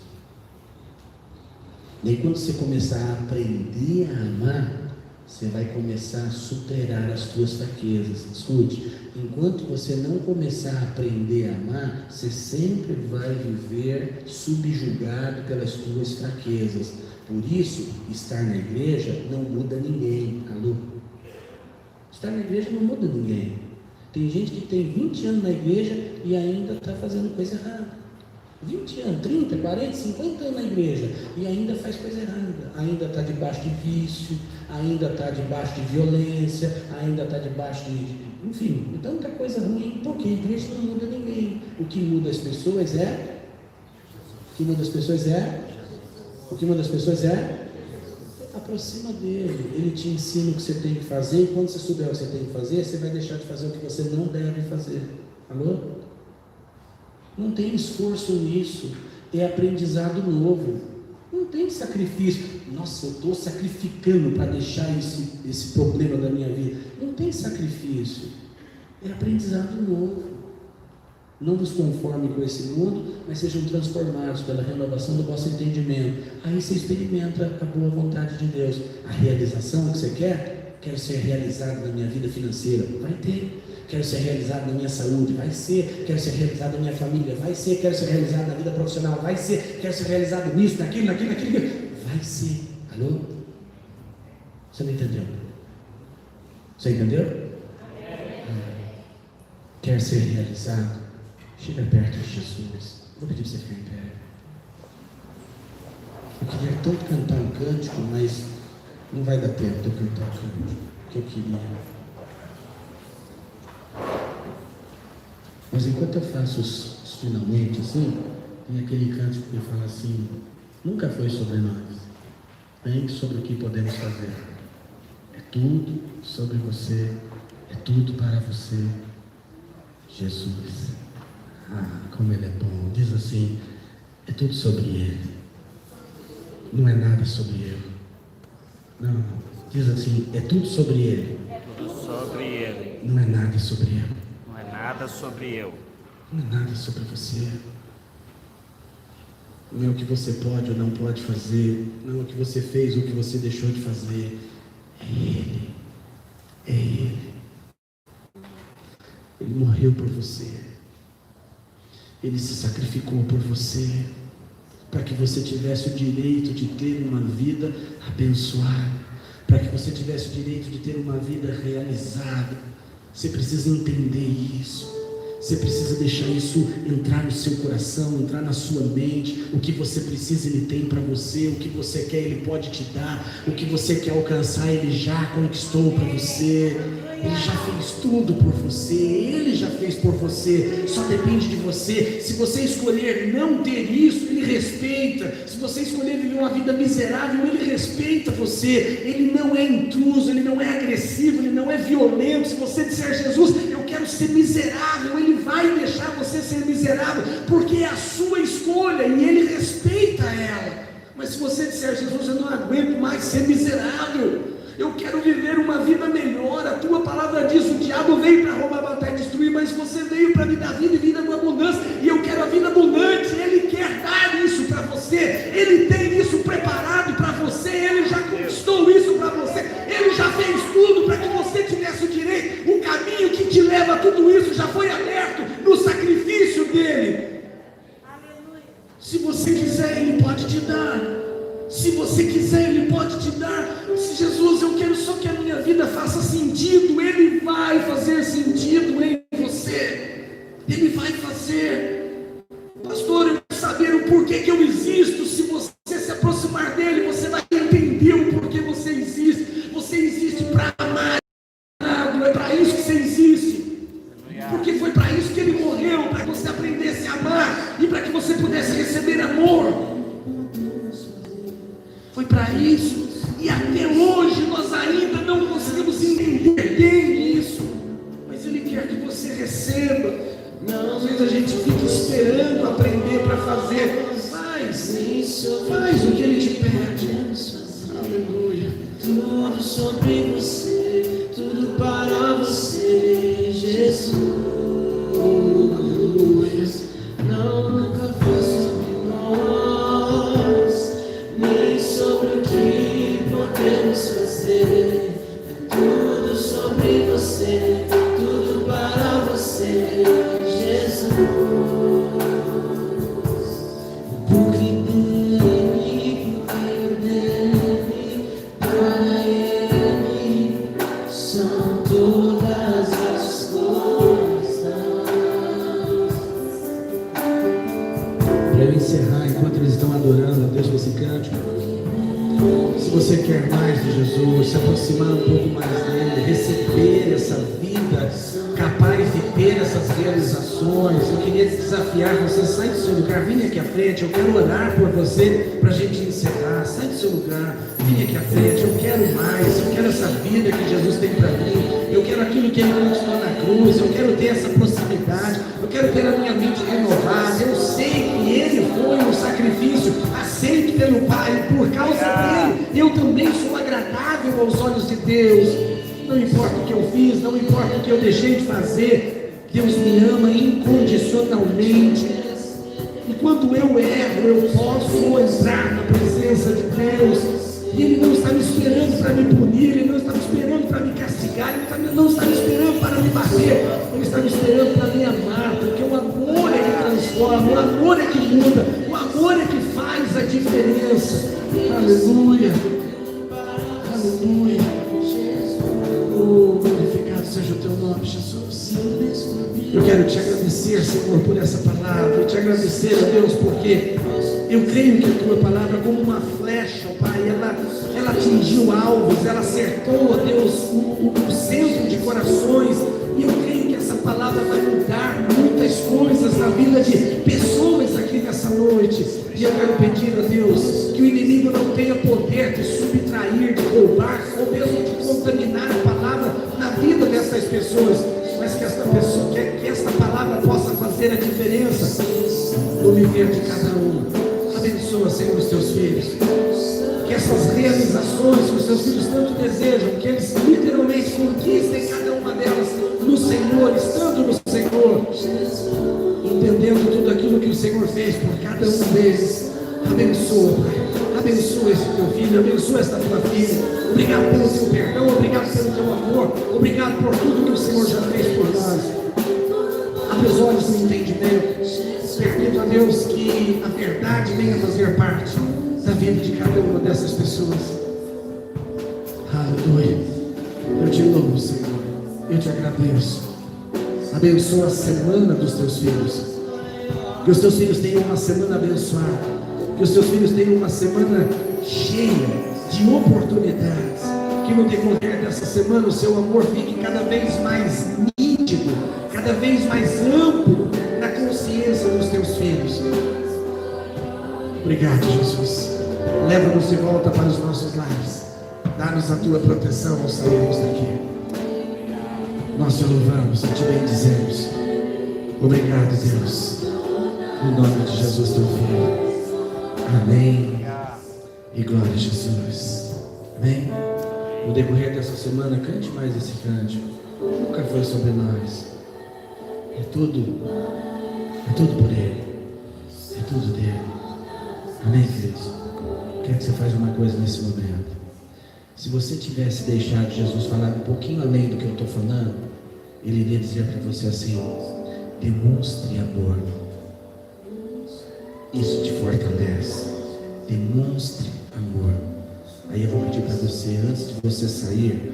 E aí quando você começar a aprender a amar, você vai começar a superar as suas fraquezas. Escute, enquanto você não começar a aprender a amar, você sempre vai viver subjugado pelas suas fraquezas. Por isso, estar na igreja não muda ninguém. Alô? Estar na igreja não muda ninguém. Tem gente que tem 20 anos na igreja e ainda está fazendo coisa errada. 20 anos, 30, 40, 50 anos na igreja e ainda faz coisa errada, ainda está debaixo de vício, ainda está debaixo de violência, ainda está debaixo de, enfim, tanta coisa ruim, porque a igreja não muda ninguém. O que muda as pessoas é, aproxima dele, ele te ensina o que você tem que fazer, e quando você souber o que você tem que fazer, você vai deixar de fazer o que você não deve fazer. Alô? Não tem esforço nisso, é aprendizado novo, não tem sacrifício. Nossa, eu estou sacrificando para deixar esse problema da minha vida. Não tem sacrifício, é aprendizado novo. Não vos conforme com esse mundo, mas sejam transformados pela renovação do vosso entendimento. Aí você experimenta a boa vontade de Deus. A realização que você quer, quero ser realizado na minha vida financeira, vai ter. Quero ser realizado na minha saúde, vai ser. Quero ser realizado na minha família, vai ser. Quero ser realizado na vida profissional, vai ser. Quero ser realizado nisso, naquilo, vai ser. Alô? Você não entendeu? Você entendeu? Quer ser realizado? Chega perto de Jesus. Vou pedir para você ficar em pé. Eu queria tanto cantar um cântico, mas não vai dar tempo de eu cantar o cântico que eu queria. Mas enquanto eu faço os finalmente assim, tem aquele cântico que fala assim: nunca foi sobre nós, bem sobre o que podemos fazer. É tudo sobre você, é tudo para você, Jesus. Ah, como Ele é bom. Diz assim: é tudo sobre Ele, não é nada sobre eu. Não, diz assim: é tudo sobre Ele. É tudo sobre Ele. Não é nada sobre eu. Não é nada sobre eu. Não é nada sobre você. Não é o que você pode ou não pode fazer. Não é o que você fez ou o que você deixou de fazer. É Ele. É Ele. Ele morreu por você. Ele se sacrificou por você, para que você tivesse o direito de ter uma vida abençoada, para que você tivesse o direito de ter uma vida realizada. Você precisa entender isso. Você precisa deixar isso entrar no seu coração, entrar na sua mente. O que você precisa, Ele tem para você. O que você quer, Ele pode te dar. O que você quer alcançar, Ele já conquistou para você. Ele já fez tudo por você, Ele já fez por você, só depende de você. Se você escolher não ter isso, Ele respeita. Se você escolher viver uma vida miserável, Ele respeita você. Ele não é intruso, Ele não é agressivo, Ele não é violento. Se você disser, Jesus, eu quero ser miserável, Ele vai deixar você ser miserável, porque é a sua escolha e Ele respeita ela. Mas se você disser, Jesus, eu não aguento mais ser miserável, eu quero viver uma vida melhor, a tua palavra diz, o diabo veio para roubar, matar e destruir, mas você veio para me dar vida e vida com abundância, e eu quero a vida abundante. Ele quer dar isso para você, Ele tem isso preparado para você, Ele já conquistou isso para você, Ele já fez tudo para que você tivesse o direito. O caminho que te leva a tudo isso já foi aberto no sacrifício dele. Se você quiser, Ele pode te dar. Se você quiser, Ele pode te dar. Se Jesus, eu quero só que a minha vida faça sentido, Ele vai fazer sentido em você. Ele vai fazer. Pastor, eu quero saber o porquê que eu existo. Se você se aproximar dEle, você vai entender o porquê você existe. Você existe para amar. É para isso que você existe. Porque foi para isso que Ele morreu, para que você aprendesse a amar e para que você pudesse receber amor. Foi para isso, e até hoje nós ainda não conseguimos entender bem isso, mas Ele quer que você receba. Não, às vezes a gente fica esperando aprender para fazer. Faz o que Ele te pede. Aleluia. Tudo sobre você, tudo para você, Jesus. Não, nunca foi sobre nós, nem sobre o que podemos fazer. É tudo sobre você, tudo para você, Jesus. Porque dele, para Ele são todas as coisas. Para eu encerrar, enquanto eles estão adorando a Deus com esse cântico, se você quer mais de Jesus, se aproximar um pouco mais dele, receber essa vida capaz de ter essas realizações, eu queria desafiar você, sai do seu lugar, vem aqui à frente, eu quero orar por você para a gente encerrar. Sai do seu lugar, vem aqui à frente, eu quero mais, eu quero essa vida que Jesus tem para mim, eu quero aquilo que Ele conquistou na cruz, eu quero ter essa proximidade, eu quero ter a minha mente renovada. Eu sei que Ele foi um sacrifício aceito pelo Pai, por causa dele eu também sou agradável aos olhos de Deus. Não importa o que eu fiz, não importa o que eu deixei de fazer, Deus me ama incondicionalmente. E quando eu erro, eu posso entrar na presença de Deus, e Ele não está me esperando para me punir, Ele não está me esperando para me castigar, Ele não está me esperando para me bater, Ele está me esperando para me amar, porque o amor é que transforma, o amor é que muda, o amor é que faz a diferença. Aleluia, aleluia. Oh, glorificado seja o teu nome, Jesus. Eu quero te agradecer, Senhor, por essa palavra. Eu te agradecer, ó Deus, porque eu creio que a tua palavra, como uma flecha, ó Pai, ela atingiu alvos, ela acertou, ó Deus, o centro de corações. E eu creio que essa palavra vai mudar muitas coisas na vida de pessoas aqui nessa noite. E eu quero pedir a Deus que o inimigo não tenha poder de subtrair, de roubar, ou mesmo de contaminar a palavra na vida dessas pessoas, mas que esta palavra possa fazer a diferença no viver de cada um. Abençoa, Senhor, os teus filhos, que essas realizações que os teus filhos tanto desejam, que eles literalmente conquistem cada uma delas no Senhor, estando no Senhor, entendendo tudo aquilo que o Senhor fez por cada um deles. Abençoa, Pai. Abençoa esse teu filho, abençoa esta tua filha. Obrigado pelo teu perdão, obrigado pelo teu amor, obrigado por tudo que o Senhor já fez por nós. Abre os olhos do entendimento. Permita a Deus que a verdade venha fazer parte da vida de cada uma dessas pessoas. Aleluia. Eu te louvo, Senhor. Eu te agradeço. Abençoa a semana dos teus filhos. Que os teus filhos tenham uma semana abençoada. Que os teus filhos tenham uma semana cheia de oportunidades. Que no decorrer dessa semana o seu amor fique cada vez mais nítido, cada vez mais amplo na consciência dos teus filhos. Obrigado, Jesus. Leva-nos de volta para os nossos lares. Dá-nos a tua proteção ao sairmos daqui. Nós te louvamos e te bendizemos. Obrigado, Deus. No nome de Jesus, teu Filho. Amém. E glória a Jesus. Amém. No decorrer dessa semana, cante mais esse cântico. Nunca foi sobre nós. É tudo por Ele. É tudo dele. Amém, queridos? Quero que você faça uma coisa nesse momento. Se você tivesse deixado Jesus falar um pouquinho além do que eu estou falando, Ele iria dizer para você assim: demonstre amor. Isso te fortalece. Demonstre amor. Aí eu vou pedir para você, antes de você sair,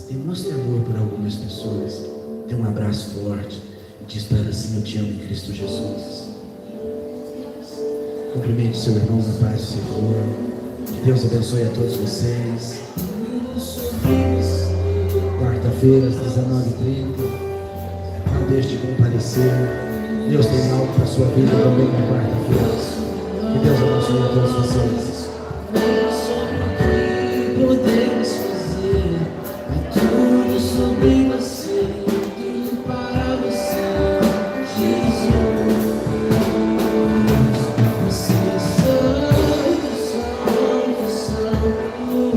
demonstre amor por algumas pessoas. Dê um abraço forte e diz para ela assim: eu te amo em Cristo Jesus. Cumprimente seu irmão na paz do Senhor. Que Deus abençoe a todos vocês. Quarta-feira, às 19h30. Não deixe de comparecer. Deus tem algo para a sua vida também na quarta-feira. Que Deus abençoe a todos vocês. Podemos fazer tudo sobre você, tudo para você, Jesus. Você é santo, santo,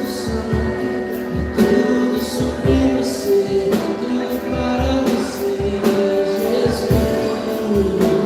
santo, tudo sobre você, tudo para você, Jesus.